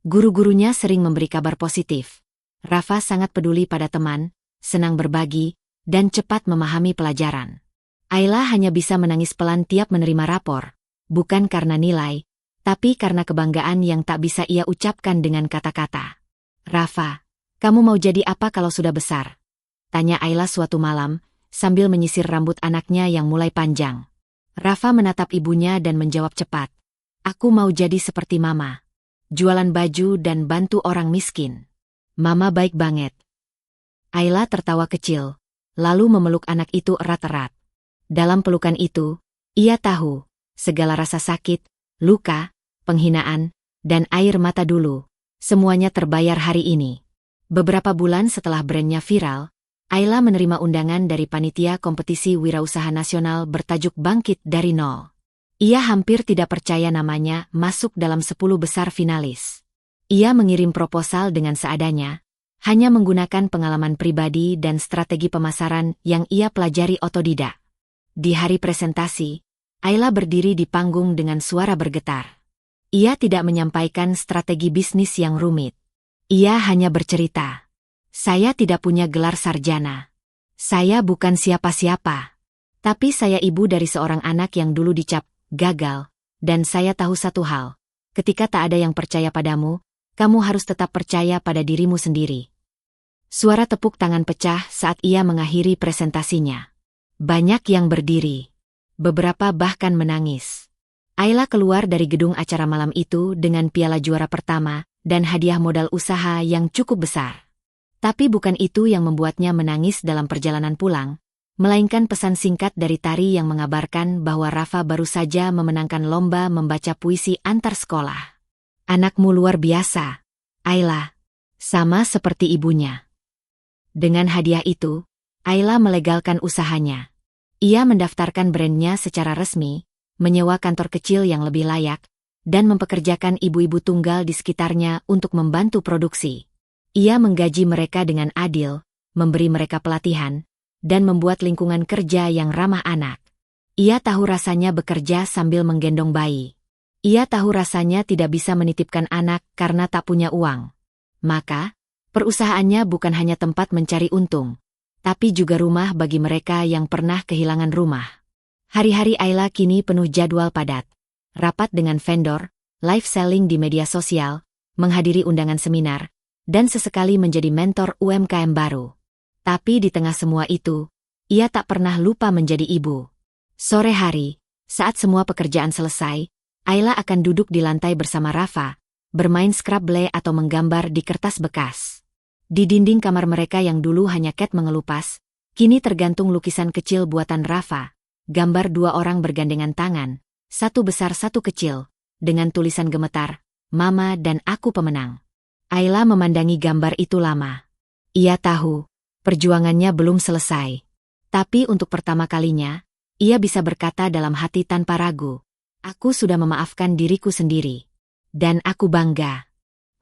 Guru-gurunya sering memberi kabar positif. Rafa sangat peduli pada teman, senang berbagi, dan cepat memahami pelajaran. Ayla hanya bisa menangis pelan tiap menerima rapor, bukan karena nilai, tapi karena kebanggaan yang tak bisa ia ucapkan dengan kata-kata. "Rafa, kamu mau jadi apa kalau sudah besar?" tanya Ayla suatu malam, sambil menyisir rambut anaknya yang mulai panjang. Rafa menatap ibunya dan menjawab cepat, "Aku mau jadi seperti Mama. Jualan baju dan bantu orang miskin. Mama baik banget." Ayla tertawa kecil, lalu memeluk anak itu erat-erat. Dalam pelukan itu, ia tahu, segala rasa sakit, luka, penghinaan, dan air mata dulu, semuanya terbayar hari ini. Beberapa bulan setelah brandnya viral, Ayla menerima undangan dari panitia kompetisi wirausaha nasional bertajuk Bangkit dari Nol. Ia hampir tidak percaya namanya masuk dalam 10 besar finalis. Ia mengirim proposal dengan seadanya, hanya menggunakan pengalaman pribadi dan strategi pemasaran yang ia pelajari otodidak. Di hari presentasi, Ayla berdiri di panggung dengan suara bergetar. Ia tidak menyampaikan strategi bisnis yang rumit. Ia hanya bercerita, "Saya tidak punya gelar sarjana. Saya bukan siapa-siapa. Tapi saya ibu dari seorang anak yang dulu dicap gagal, dan saya tahu satu hal. Ketika tak ada yang percaya padamu, kamu harus tetap percaya pada dirimu sendiri." Suara tepuk tangan pecah saat ia mengakhiri presentasinya. Banyak yang berdiri. Beberapa bahkan menangis. Ayla keluar dari gedung acara malam itu dengan piala juara pertama dan hadiah modal usaha yang cukup besar. Tapi bukan itu yang membuatnya menangis dalam perjalanan pulang, melainkan pesan singkat dari Tari yang mengabarkan bahwa Rafa baru saja memenangkan lomba membaca puisi antar sekolah. "Anakmu luar biasa, Ayla. Sama seperti ibunya." Dengan hadiah itu, Ayla melegalkan usahanya. Ia mendaftarkan brandnya secara resmi, menyewa kantor kecil yang lebih layak, dan mempekerjakan ibu-ibu tunggal di sekitarnya untuk membantu produksi. Ia menggaji mereka dengan adil, memberi mereka pelatihan, dan membuat lingkungan kerja yang ramah anak. Ia tahu rasanya bekerja sambil menggendong bayi. Ia tahu rasanya tidak bisa menitipkan anak karena tak punya uang. Maka, perusahaannya bukan hanya tempat mencari untung, tapi juga rumah bagi mereka yang pernah kehilangan rumah. Hari-hari Ayla kini penuh jadwal padat. Rapat dengan vendor, live selling di media sosial, menghadiri undangan seminar, dan sesekali menjadi mentor UMKM baru. Tapi di tengah semua itu, ia tak pernah lupa menjadi ibu. Sore hari, saat semua pekerjaan selesai, Ayla akan duduk di lantai bersama Rafa, bermain Scrabble atau menggambar di kertas bekas. Di dinding kamar mereka yang dulu hanya cat mengelupas, kini tergantung lukisan kecil buatan Rafa. Gambar 2 orang bergandengan tangan, satu besar satu kecil, dengan tulisan gemetar, "Mama dan aku pemenang." Ayla memandangi gambar itu lama. Ia tahu, perjuangannya belum selesai. Tapi untuk pertama kalinya, ia bisa berkata dalam hati tanpa ragu, "Aku sudah memaafkan diriku sendiri. Dan aku bangga."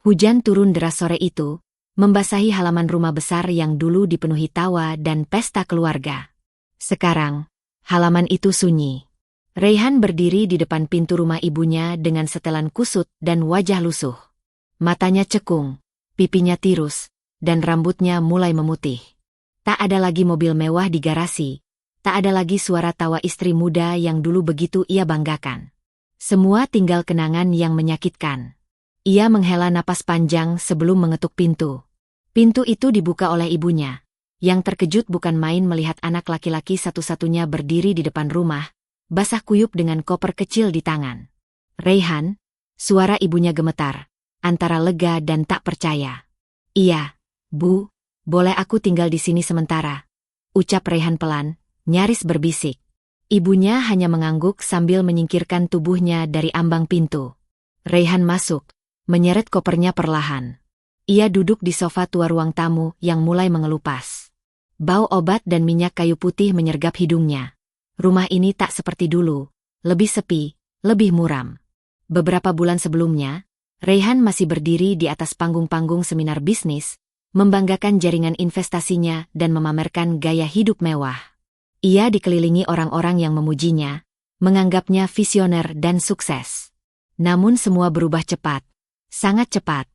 Hujan turun deras sore itu, membasahi halaman rumah besar yang dulu dipenuhi tawa dan pesta keluarga. Sekarang, halaman itu sunyi. Raihan berdiri di depan pintu rumah ibunya dengan setelan kusut dan wajah lusuh. Matanya cekung, pipinya tirus, dan rambutnya mulai memutih. Tak ada lagi mobil mewah di garasi. Tak ada lagi suara tawa istri muda yang dulu begitu ia banggakan. Semua tinggal kenangan yang menyakitkan. Ia menghela napas panjang sebelum mengetuk pintu. Pintu itu dibuka oleh ibunya. Yang terkejut bukan main melihat anak laki-laki satu-satunya berdiri di depan rumah, basah kuyup dengan koper kecil di tangan. "Raihan," suara ibunya gemetar, antara lega dan tak percaya. "Iya, Bu, boleh aku tinggal di sini sementara?" ucap Raihan pelan, nyaris berbisik. Ibunya hanya mengangguk sambil menyingkirkan tubuhnya dari ambang pintu. Raihan masuk, menyeret kopernya perlahan. Ia duduk di sofa tua ruang tamu yang mulai mengelupas. Bau obat dan minyak kayu putih menyergap hidungnya. Rumah ini tak seperti dulu, lebih sepi, lebih muram. Beberapa bulan sebelumnya, Raihan masih berdiri di atas panggung-panggung seminar bisnis, membanggakan jaringan investasinya dan memamerkan gaya hidup mewah. Ia dikelilingi orang-orang yang memujinya, menganggapnya visioner dan sukses. Namun semua berubah cepat, sangat cepat.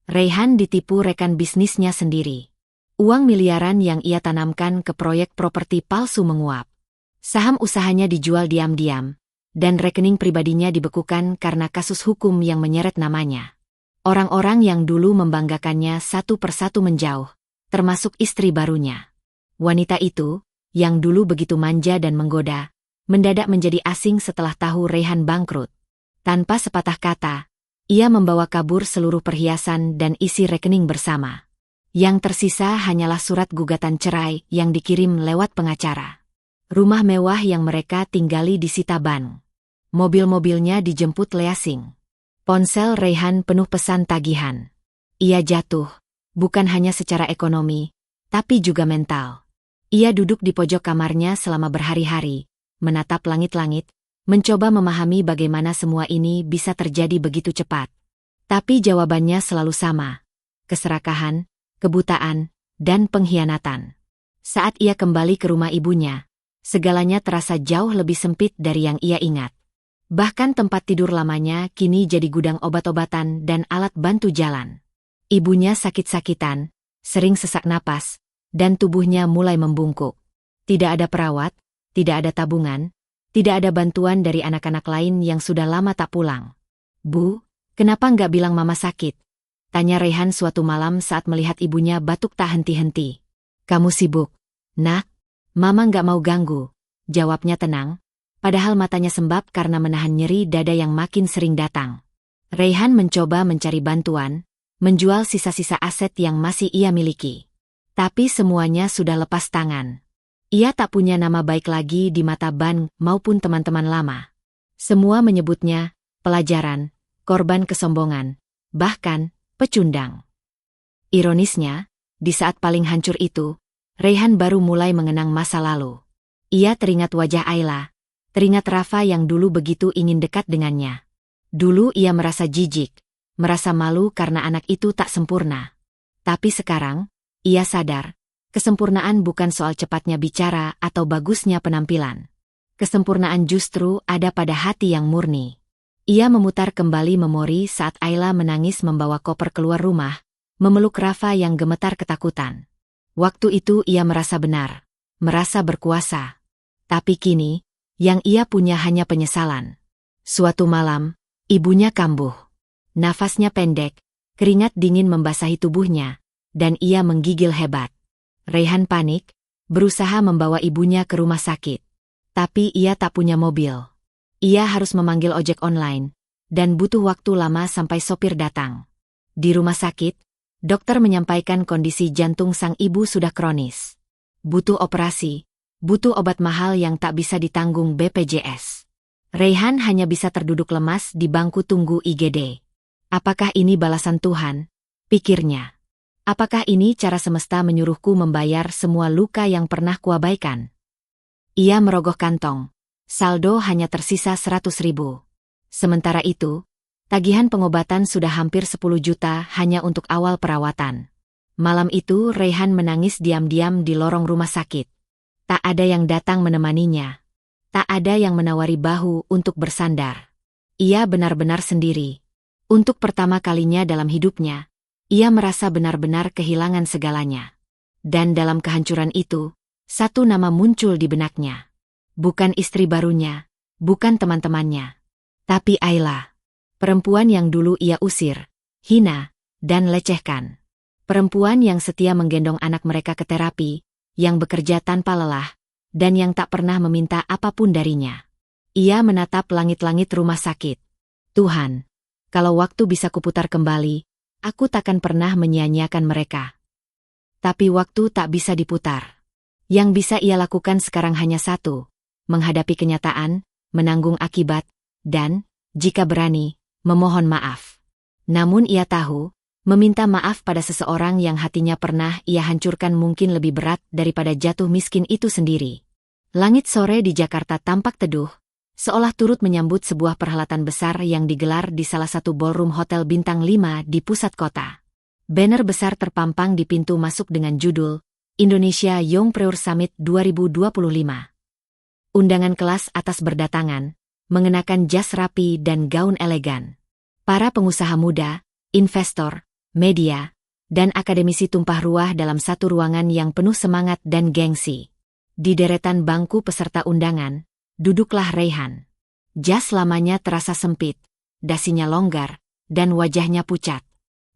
Raihan ditipu rekan bisnisnya sendiri. Uang miliaran yang ia tanamkan ke proyek properti palsu menguap. Saham usahanya dijual diam-diam, dan rekening pribadinya dibekukan karena kasus hukum yang menyeret namanya. Orang-orang yang dulu membanggakannya satu persatu menjauh, termasuk istri barunya. Wanita itu, yang dulu begitu manja dan menggoda, mendadak menjadi asing setelah tahu Raihan bangkrut. Tanpa sepatah kata, ia membawa kabur seluruh perhiasan dan isi rekening bersama. Yang tersisa hanyalah surat gugatan cerai yang dikirim lewat pengacara. Rumah mewah yang mereka tinggali disita bank. Mobil-mobilnya dijemput leasing. Ponsel Raihan penuh pesan tagihan. Ia jatuh, bukan hanya secara ekonomi, tapi juga mental. Ia duduk di pojok kamarnya selama berhari-hari, menatap langit-langit, mencoba memahami bagaimana semua ini bisa terjadi begitu cepat. Tapi jawabannya selalu sama. Keserakahan, kebutaan, dan pengkhianatan. Saat ia kembali ke rumah ibunya, segalanya terasa jauh lebih sempit dari yang ia ingat. Bahkan tempat tidur lamanya kini jadi gudang obat-obatan dan alat bantu jalan. Ibunya sakit-sakitan, sering sesak napas, dan tubuhnya mulai membungkuk. Tidak ada perawat, tidak ada tabungan, tidak ada bantuan dari anak-anak lain yang sudah lama tak pulang. "Bu, kenapa nggak bilang mama sakit?" tanya Raihan suatu malam saat melihat ibunya batuk tak henti-henti. "Kamu sibuk, Nak? Mama nggak mau ganggu," jawabnya tenang, padahal matanya sembab karena menahan nyeri dada yang makin sering datang. Raihan mencoba mencari bantuan, menjual sisa-sisa aset yang masih ia miliki. Tapi semuanya sudah lepas tangan. Ia tak punya nama baik lagi di mata bank maupun teman-teman lama. Semua menyebutnya pelajaran, korban kesombongan, bahkan pecundang. Ironisnya, di saat paling hancur itu, Raihan baru mulai mengenang masa lalu. Ia teringat wajah Ayla, teringat Rafa yang dulu begitu ingin dekat dengannya. Dulu ia merasa jijik, merasa malu karena anak itu tak sempurna. Tapi sekarang, ia sadar, kesempurnaan bukan soal cepatnya bicara atau bagusnya penampilan. Kesempurnaan justru ada pada hati yang murni. Ia memutar kembali memori saat Ayla menangis membawa koper keluar rumah, memeluk Rafa yang gemetar ketakutan. Waktu itu ia merasa benar, merasa berkuasa. Tapi kini, yang ia punya hanya penyesalan. Suatu malam, ibunya kambuh. Nafasnya pendek, keringat dingin membasahi tubuhnya, dan ia menggigil hebat. Raihan panik, berusaha membawa ibunya ke rumah sakit. Tapi ia tak punya mobil. Ia harus memanggil ojek online, dan butuh waktu lama sampai sopir datang. Di rumah sakit, dokter menyampaikan kondisi jantung sang ibu sudah kronis. Butuh operasi, butuh obat mahal yang tak bisa ditanggung BPJS. Raihan hanya bisa terduduk lemas di bangku tunggu IGD. Apakah ini balasan Tuhan? Pikirnya. Apakah ini cara semesta menyuruhku membayar semua luka yang pernah kuabaikan? Ia merogoh kantong. Saldo hanya tersisa 100.000. Sementara itu, tagihan pengobatan sudah hampir 10 juta hanya untuk awal perawatan. Malam itu Raihan menangis diam-diam di lorong rumah sakit. Tak ada yang datang menemaninya. Tak ada yang menawari bahu untuk bersandar. Ia benar-benar sendiri. Untuk pertama kalinya dalam hidupnya, ia merasa benar-benar kehilangan segalanya. Dan dalam kehancuran itu, satu nama muncul di benaknya. Bukan istri barunya, bukan teman-temannya, tapi Ayla. Perempuan yang dulu ia usir, hina, dan lecehkan. Perempuan yang setia menggendong anak mereka ke terapi, yang bekerja tanpa lelah, dan yang tak pernah meminta apapun darinya. Ia menatap langit-langit rumah sakit. Tuhan, kalau waktu bisa kuputar kembali, aku takkan pernah menyia-nyiakan mereka. Tapi waktu tak bisa diputar. Yang bisa ia lakukan sekarang hanya satu. Menghadapi kenyataan, menanggung akibat, dan, jika berani, memohon maaf. Namun ia tahu, meminta maaf pada seseorang yang hatinya pernah ia hancurkan mungkin lebih berat daripada jatuh miskin itu sendiri. Langit sore di Jakarta tampak teduh, seolah turut menyambut sebuah perhelatan besar yang digelar di salah satu ballroom hotel bintang 5 di pusat kota. Banner besar terpampang di pintu masuk dengan judul, Indonesia Young Preur Summit 2025. Undangan kelas atas berdatangan, mengenakan jas rapi dan gaun elegan. Para pengusaha muda, investor, media, dan akademisi tumpah ruah dalam satu ruangan yang penuh semangat dan gengsi. Di deretan bangku peserta undangan, duduklah Raihan. Jas lamanya terasa sempit, dasinya longgar, dan wajahnya pucat.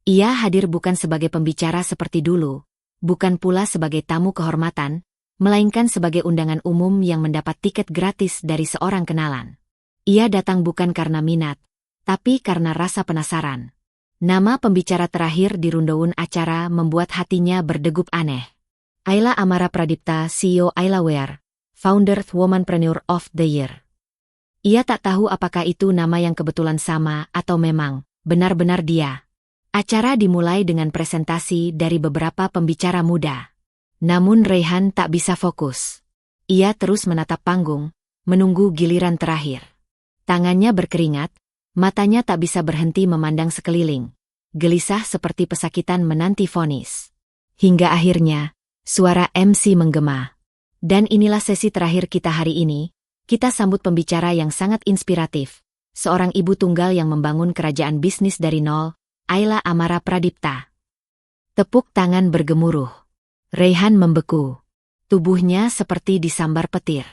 Ia hadir bukan sebagai pembicara seperti dulu, bukan pula sebagai tamu kehormatan, melainkan sebagai undangan umum yang mendapat tiket gratis dari seorang kenalan. Ia datang bukan karena minat, tapi karena rasa penasaran. Nama pembicara terakhir di rundown acara membuat hatinya berdegup aneh. Ayla Amara Pradipta, CEO Aylaware, Founder Womanpreneur of the Year. Ia tak tahu apakah itu nama yang kebetulan sama atau memang benar-benar dia. Acara dimulai dengan presentasi dari beberapa pembicara muda. Namun Raihan tak bisa fokus. Ia terus menatap panggung, menunggu giliran terakhir. Tangannya berkeringat, matanya tak bisa berhenti memandang sekeliling. Gelisah seperti pesakitan menanti vonis. Hingga akhirnya, suara MC menggema. Dan inilah sesi terakhir kita hari ini. Kita sambut pembicara yang sangat inspiratif. Seorang ibu tunggal yang membangun kerajaan bisnis dari nol, Ayla Amara Pradipta. Tepuk tangan bergemuruh. Raihan membeku. Tubuhnya seperti disambar petir.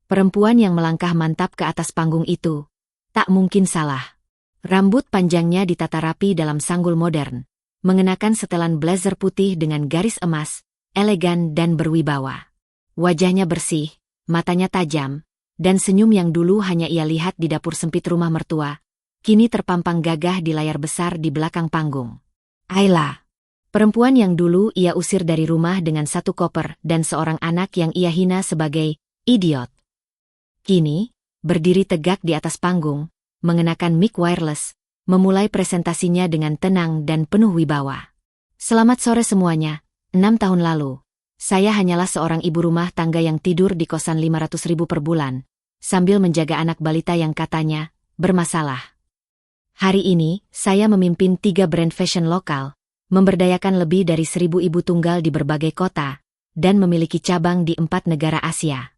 Perempuan yang melangkah mantap ke atas panggung itu, tak mungkin salah. Rambut panjangnya ditata rapi dalam sanggul modern, mengenakan setelan blazer putih dengan garis emas, elegan dan berwibawa. Wajahnya bersih, matanya tajam, dan senyum yang dulu hanya ia lihat di dapur sempit rumah mertua, kini terpampang gagah di layar besar di belakang panggung. Ayla, perempuan yang dulu ia usir dari rumah dengan satu koper dan seorang anak yang ia hina sebagai idiot. Kini, berdiri tegak di atas panggung, mengenakan mic wireless, memulai presentasinya dengan tenang dan penuh wibawa. Selamat sore semuanya, 6 tahun lalu, saya hanyalah seorang ibu rumah tangga yang tidur di kosan 500.000 per bulan, sambil menjaga anak balita yang katanya bermasalah. Hari ini, saya memimpin 3 brand fashion lokal, memberdayakan lebih dari 1.000 ibu tunggal di berbagai kota, dan memiliki cabang di 4 negara Asia.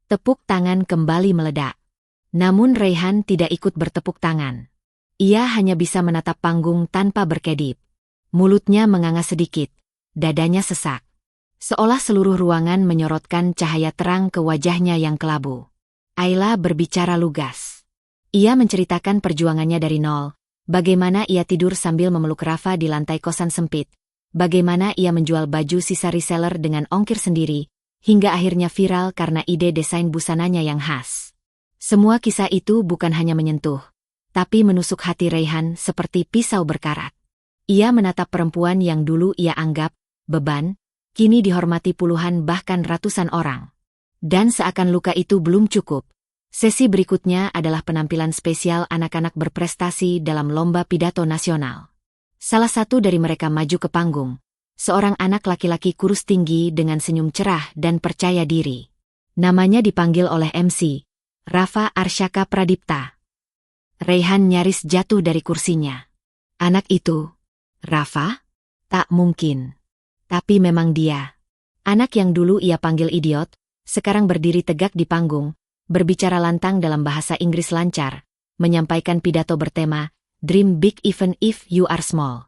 Tepuk tangan kembali meledak. Namun Raihan tidak ikut bertepuk tangan. Ia hanya bisa menatap panggung tanpa berkedip. Mulutnya menganga sedikit, dadanya sesak. Seolah seluruh ruangan menyorotkan cahaya terang ke wajahnya yang kelabu. Ayla berbicara lugas. Ia menceritakan perjuangannya dari nol, bagaimana ia tidur sambil memeluk Rafa di lantai kosan sempit, bagaimana ia menjual baju sisa reseller dengan ongkir sendiri, hingga akhirnya viral karena ide desain busananya yang khas. Semua kisah itu bukan hanya menyentuh, tapi menusuk hati Raihan seperti pisau berkarat. Ia menatap perempuan yang dulu ia anggap beban, kini dihormati puluhan bahkan ratusan orang. Dan seakan luka itu belum cukup, sesi berikutnya adalah penampilan spesial anak-anak berprestasi dalam lomba pidato nasional. Salah satu dari mereka maju ke panggung, seorang anak laki-laki kurus tinggi dengan senyum cerah dan percaya diri. Namanya dipanggil oleh MC, Rafa Arsyaka Pradipta. Raihan nyaris jatuh dari kursinya. Anak itu, Rafa? Tak mungkin. Tapi memang dia. Anak yang dulu ia panggil idiot, sekarang berdiri tegak di panggung, berbicara lantang dalam bahasa Inggris lancar, menyampaikan pidato bertema, Dream Big Even If You Are Small.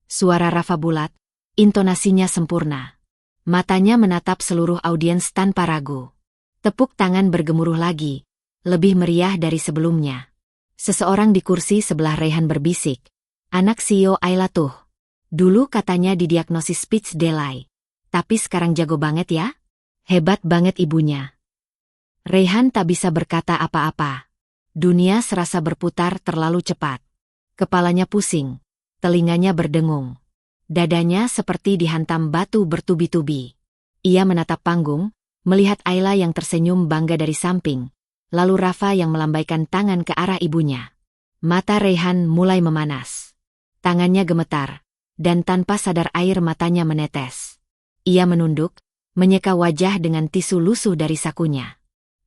Suara Rafa bulat, intonasinya sempurna. Matanya menatap seluruh audiens tanpa ragu. Tepuk tangan bergemuruh lagi, lebih meriah dari sebelumnya. Seseorang di kursi sebelah Raihan berbisik, anak CEO Ayla tuh. Dulu katanya didiagnosis speech delay, tapi sekarang jago banget ya? Hebat banget ibunya. Raihan tak bisa berkata apa-apa. Dunia serasa berputar terlalu cepat. Kepalanya pusing, telinganya berdengung. Dadanya seperti dihantam batu bertubi-tubi. Ia menatap panggung, melihat Ayla yang tersenyum bangga dari samping, lalu Rafa yang melambaikan tangan ke arah ibunya. Mata Raihan mulai memanas. Tangannya gemetar, dan tanpa sadar air matanya menetes. Ia menunduk, menyeka wajah dengan tisu lusuh dari sakunya.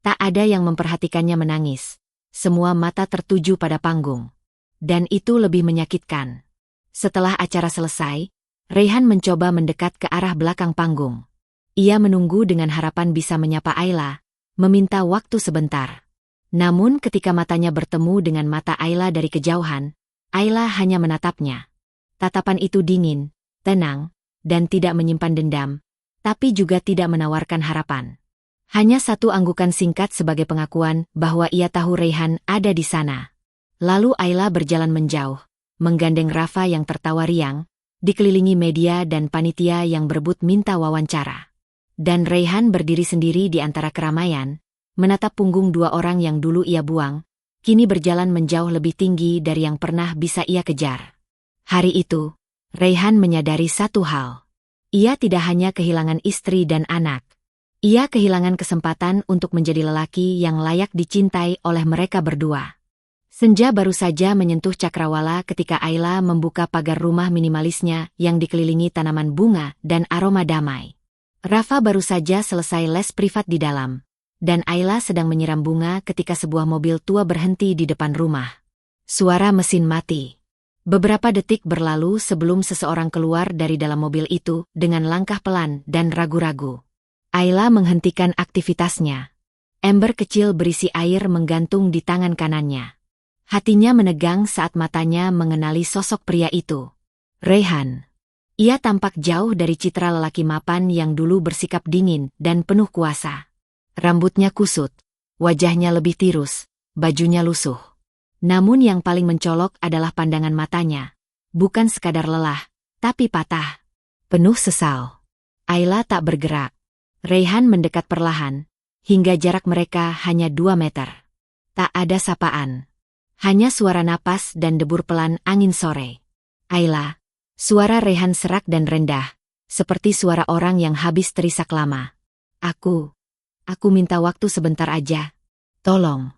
Tak ada yang memperhatikannya menangis. Semua mata tertuju pada panggung. Dan itu lebih menyakitkan. Setelah acara selesai, Raihan mencoba mendekat ke arah belakang panggung. Ia menunggu dengan harapan bisa menyapa Ayla, meminta waktu sebentar. Namun ketika matanya bertemu dengan mata Ayla dari kejauhan, Ayla hanya menatapnya. Tatapan itu dingin, tenang, dan tidak menyimpan dendam, tapi juga tidak menawarkan harapan. Hanya satu anggukan singkat sebagai pengakuan bahwa ia tahu Raihan ada di sana. Lalu Ayla berjalan menjauh, menggandeng Rafa yang tertawa riang, dikelilingi media dan panitia yang berebut minta wawancara. Dan Raihan berdiri sendiri di antara keramaian, menatap punggung dua orang yang dulu ia buang, kini berjalan menjauh lebih tinggi dari yang pernah bisa ia kejar. Hari itu, Raihan menyadari satu hal. Ia tidak hanya kehilangan istri dan anak. Ia kehilangan kesempatan untuk menjadi lelaki yang layak dicintai oleh mereka berdua. Senja baru saja menyentuh cakrawala ketika Ayla membuka pagar rumah minimalisnya yang dikelilingi tanaman bunga dan aroma damai. Rafa baru saja selesai les privat di dalam, dan Ayla sedang menyiram bunga ketika sebuah mobil tua berhenti di depan rumah. Suara mesin mati. Beberapa detik berlalu sebelum seseorang keluar dari dalam mobil itu dengan langkah pelan dan ragu-ragu. Ayla menghentikan aktivitasnya. Ember kecil berisi air menggantung di tangan kanannya. Hatinya menegang saat matanya mengenali sosok pria itu. Raihan. Ia tampak jauh dari citra lelaki mapan yang dulu bersikap dingin dan penuh kuasa. Rambutnya kusut, wajahnya lebih tirus, bajunya lusuh. Namun yang paling mencolok adalah pandangan matanya. Bukan sekadar lelah, tapi patah. Penuh sesal. Ayla tak bergerak. Raihan mendekat perlahan, hingga jarak mereka hanya 2 meter. Tak ada sapaan. Hanya suara napas dan debur pelan angin sore. Ayla. Suara Raihan serak dan rendah, seperti suara orang yang habis terisak lama. Aku minta waktu sebentar aja. Tolong.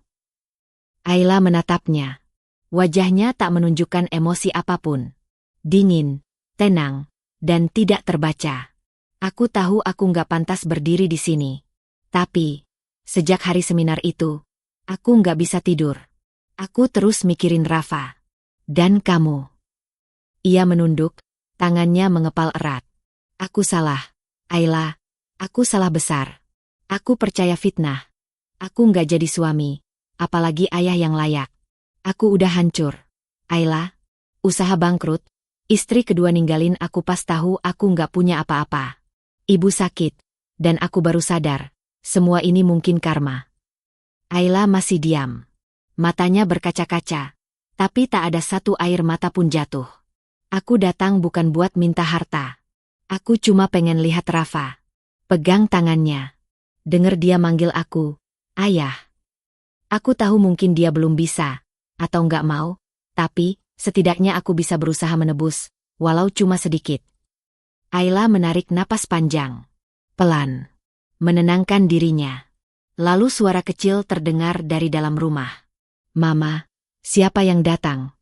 Ayla menatapnya. Wajahnya tak menunjukkan emosi apapun. Dingin, tenang, dan tidak terbaca. Aku tahu aku nggak pantas berdiri di sini. Tapi, sejak hari seminar itu, aku nggak bisa tidur. Aku terus mikirin Rafa. Dan kamu. Ia menunduk, tangannya mengepal erat. Aku salah, Ayla. Aku salah besar. Aku percaya fitnah. Aku nggak jadi suami. Apalagi ayah yang layak. Aku udah hancur. Ayla, usaha bangkrut, istri kedua ninggalin aku pas tahu aku nggak punya apa-apa. Ibu sakit, dan aku baru sadar, semua ini mungkin karma. Ayla masih diam. Matanya berkaca-kaca, tapi tak ada satu air mata pun jatuh. Aku datang bukan buat minta harta. Aku cuma pengen lihat Rafa. Pegang tangannya. Dengar dia manggil aku, Ayah. Aku tahu mungkin dia belum bisa, atau nggak mau, tapi, setidaknya aku bisa berusaha menebus, walau cuma sedikit. Ayla menarik napas panjang. Pelan. Menenangkan dirinya. Lalu suara kecil terdengar dari dalam rumah. Mama, siapa yang datang?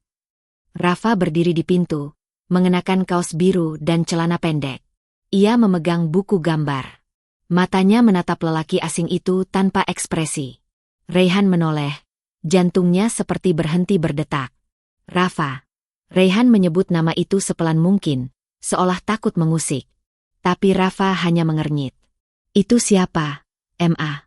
Rafa berdiri di pintu, mengenakan kaos biru dan celana pendek. Ia memegang buku gambar. Matanya menatap lelaki asing itu tanpa ekspresi. Raihan menoleh, jantungnya seperti berhenti berdetak. Rafa. Raihan menyebut nama itu sepelan mungkin, seolah takut mengusik. Tapi Rafa hanya mengernyit. Itu siapa, Ma?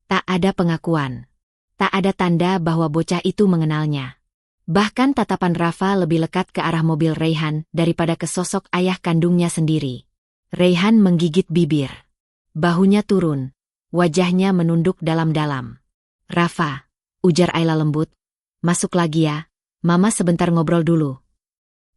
Tak ada pengakuan. Tak ada tanda bahwa bocah itu mengenalnya. Bahkan tatapan Rafa lebih lekat ke arah mobil Raihan daripada ke sosok ayah kandungnya sendiri. Raihan menggigit bibir. Bahunya turun, wajahnya menunduk dalam-dalam. Rafa, ujar Ayla lembut, masuk lagi ya, Mama sebentar ngobrol dulu.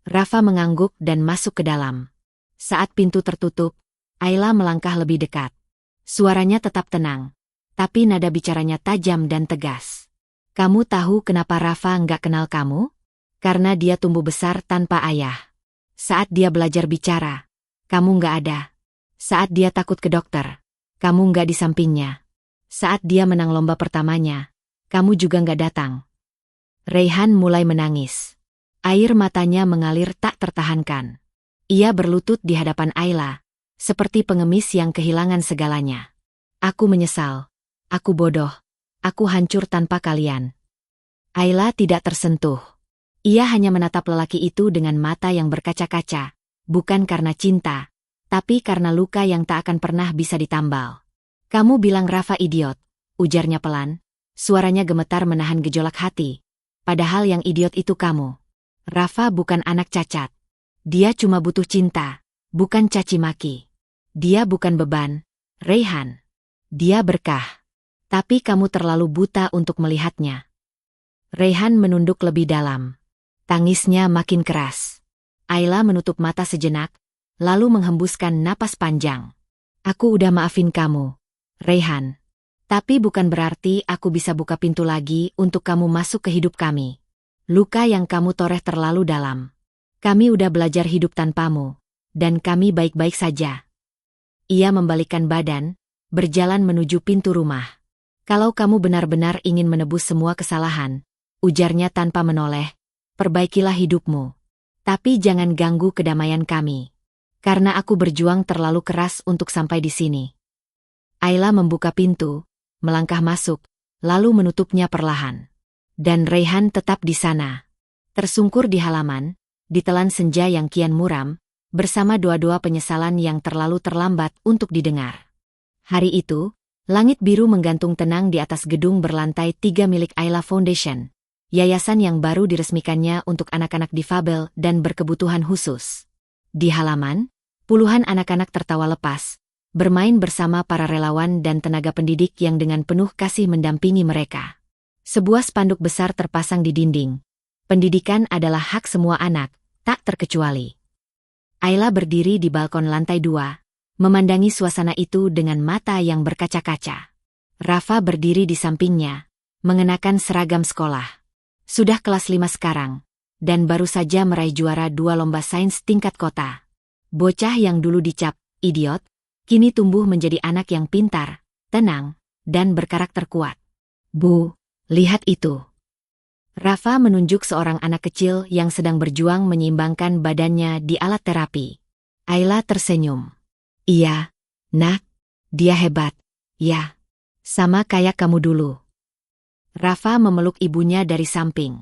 Rafa mengangguk dan masuk ke dalam. Saat pintu tertutup, Ayla melangkah lebih dekat. Suaranya tetap tenang, tapi nada bicaranya tajam dan tegas. Kamu tahu kenapa Rafa nggak kenal kamu? Karena dia tumbuh besar tanpa ayah. Saat dia belajar bicara, kamu nggak ada. Saat dia takut ke dokter, kamu nggak di sampingnya. Saat dia menang lomba pertamanya, kamu juga nggak datang. Raihan mulai menangis. Air matanya mengalir tak tertahankan. Ia berlutut di hadapan Ayla, seperti pengemis yang kehilangan segalanya. Aku menyesal. Aku bodoh. Aku hancur tanpa kalian. Ayla tidak tersentuh. Ia hanya menatap lelaki itu dengan mata yang berkaca-kaca, bukan karena cinta, tapi karena luka yang tak akan pernah bisa ditambal. Kamu bilang Rafa idiot, ujarnya pelan. Suaranya gemetar menahan gejolak hati. Padahal yang idiot itu kamu. Rafa bukan anak cacat. Dia cuma butuh cinta, bukan caci maki. Dia bukan beban, Raihan. Dia berkah. Tapi kamu terlalu buta untuk melihatnya. Raihan menunduk lebih dalam. Tangisnya makin keras. Ayla menutup mata sejenak, lalu menghembuskan napas panjang. Aku udah maafin kamu, Raihan. Tapi bukan berarti aku bisa buka pintu lagi untuk kamu masuk ke hidup kami. Luka yang kamu toreh terlalu dalam. Kami udah belajar hidup tanpamu, dan kami baik-baik saja. Ia membalikkan badan, berjalan menuju pintu rumah. Kalau kamu benar-benar ingin menebus semua kesalahan, ujarnya tanpa menoleh, perbaikilah hidupmu. Tapi jangan ganggu kedamaian kami. Karena aku berjuang terlalu keras untuk sampai di sini. Ayla membuka pintu, melangkah masuk, lalu menutupnya perlahan. Dan Raihan tetap di sana. Tersungkur di halaman, ditelan senja yang kian muram, bersama doa-doa penyesalan yang terlalu terlambat untuk didengar. Hari itu, langit biru menggantung tenang di atas gedung berlantai 3 milik Ayla Foundation, yayasan yang baru diresmikannya untuk anak-anak difabel dan berkebutuhan khusus. Di halaman, puluhan anak-anak tertawa lepas, bermain bersama para relawan dan tenaga pendidik yang dengan penuh kasih mendampingi mereka. Sebuah spanduk besar terpasang di dinding. Pendidikan adalah hak semua anak, tak terkecuali. Ayla berdiri di balkon lantai 2, memandangi suasana itu dengan mata yang berkaca-kaca. Rafa berdiri di sampingnya, mengenakan seragam sekolah. Sudah kelas 5 sekarang, dan baru saja meraih juara 2 lomba sains tingkat kota. Bocah yang dulu dicap idiot, kini tumbuh menjadi anak yang pintar, tenang, dan berkarakter kuat. Bu, lihat itu. Rafa menunjuk seorang anak kecil yang sedang berjuang menyeimbangkan badannya di alat terapi. Ayla tersenyum. Iya, nak, dia hebat. Ya, sama kayak kamu dulu. Rafa memeluk ibunya dari samping.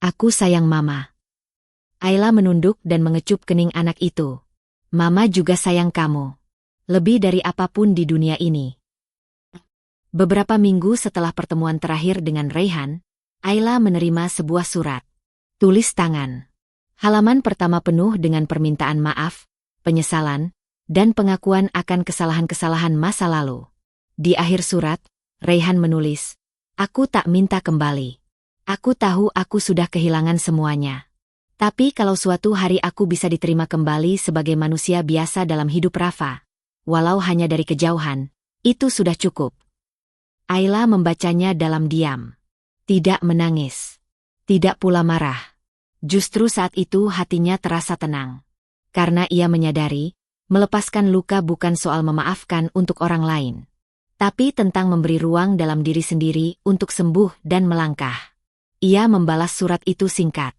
Aku sayang mama. Ayla menunduk dan mengecup kening anak itu. Mama juga sayang kamu. Lebih dari apapun di dunia ini. Beberapa minggu setelah pertemuan terakhir dengan Raihan, Ayla menerima sebuah surat. Tulis tangan. Halaman pertama penuh dengan permintaan maaf, penyesalan, dan pengakuan akan kesalahan-kesalahan masa lalu. Di akhir surat, Raihan menulis, "Aku tak minta kembali. Aku tahu aku sudah kehilangan semuanya. Tapi kalau suatu hari aku bisa diterima kembali sebagai manusia biasa dalam hidup Rafa, walau hanya dari kejauhan, itu sudah cukup." Ayla membacanya dalam diam. Tidak menangis. Tidak pula marah. Justru saat itu hatinya terasa tenang. Karena ia menyadari, melepaskan luka bukan soal memaafkan untuk orang lain. Tapi tentang memberi ruang dalam diri sendiri untuk sembuh dan melangkah. Ia membalas surat itu singkat.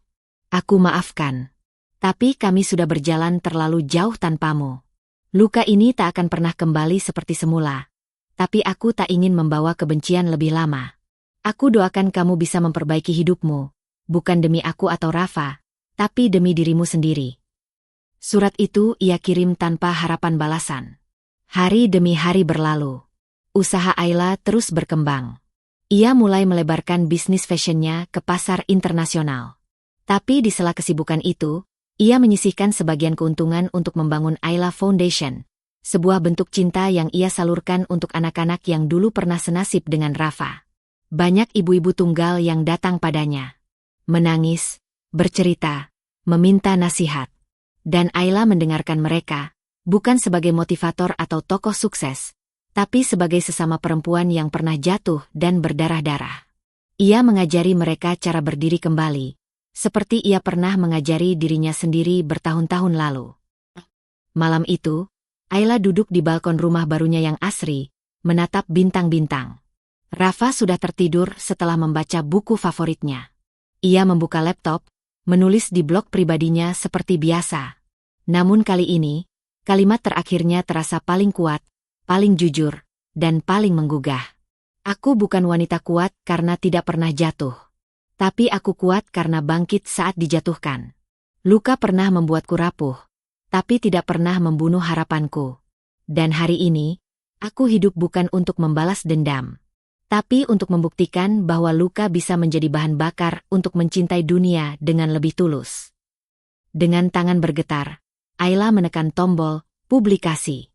Aku maafkan. Tapi kami sudah berjalan terlalu jauh tanpamu. Luka ini tak akan pernah kembali seperti semula. Tapi aku tak ingin membawa kebencian lebih lama. Aku doakan kamu bisa memperbaiki hidupmu, bukan demi aku atau Rafa, tapi demi dirimu sendiri. Surat itu ia kirim tanpa harapan balasan. Hari demi hari berlalu. Usaha Ayla terus berkembang. Ia mulai melebarkan bisnis fashionnya ke pasar internasional. Tapi di sela kesibukan itu, ia menyisihkan sebagian keuntungan untuk membangun Ayla Foundation. Sebuah bentuk cinta yang ia salurkan untuk anak-anak yang dulu pernah senasib dengan Rafa. Banyak ibu-ibu tunggal yang datang padanya. Menangis, bercerita, meminta nasihat. Dan Ayla mendengarkan mereka, bukan sebagai motivator atau tokoh sukses, tapi sebagai sesama perempuan yang pernah jatuh dan berdarah-darah. Ia mengajari mereka cara berdiri kembali, seperti ia pernah mengajari dirinya sendiri bertahun-tahun lalu. Malam itu, Ayla duduk di balkon rumah barunya yang asri, menatap bintang-bintang. Rafa sudah tertidur setelah membaca buku favoritnya. Ia membuka laptop, menulis di blog pribadinya seperti biasa. Namun kali ini, kalimat terakhirnya terasa paling kuat, paling jujur, dan paling menggugah. Aku bukan wanita kuat karena tidak pernah jatuh. Tapi aku kuat karena bangkit saat dijatuhkan. Luka pernah membuatku rapuh, tapi tidak pernah membunuh harapanku. Dan hari ini, aku hidup bukan untuk membalas dendam, tapi untuk membuktikan bahwa luka bisa menjadi bahan bakar untuk mencintai dunia dengan lebih tulus. Dengan tangan bergetar, Ayla menekan tombol publikasi.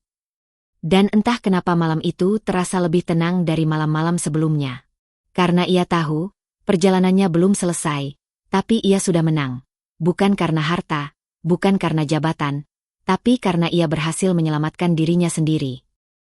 Dan entah kenapa malam itu terasa lebih tenang dari malam-malam sebelumnya. Karena ia tahu, perjalanannya belum selesai, tapi ia sudah menang. Bukan karena harta, bukan karena jabatan, tapi karena ia berhasil menyelamatkan dirinya sendiri.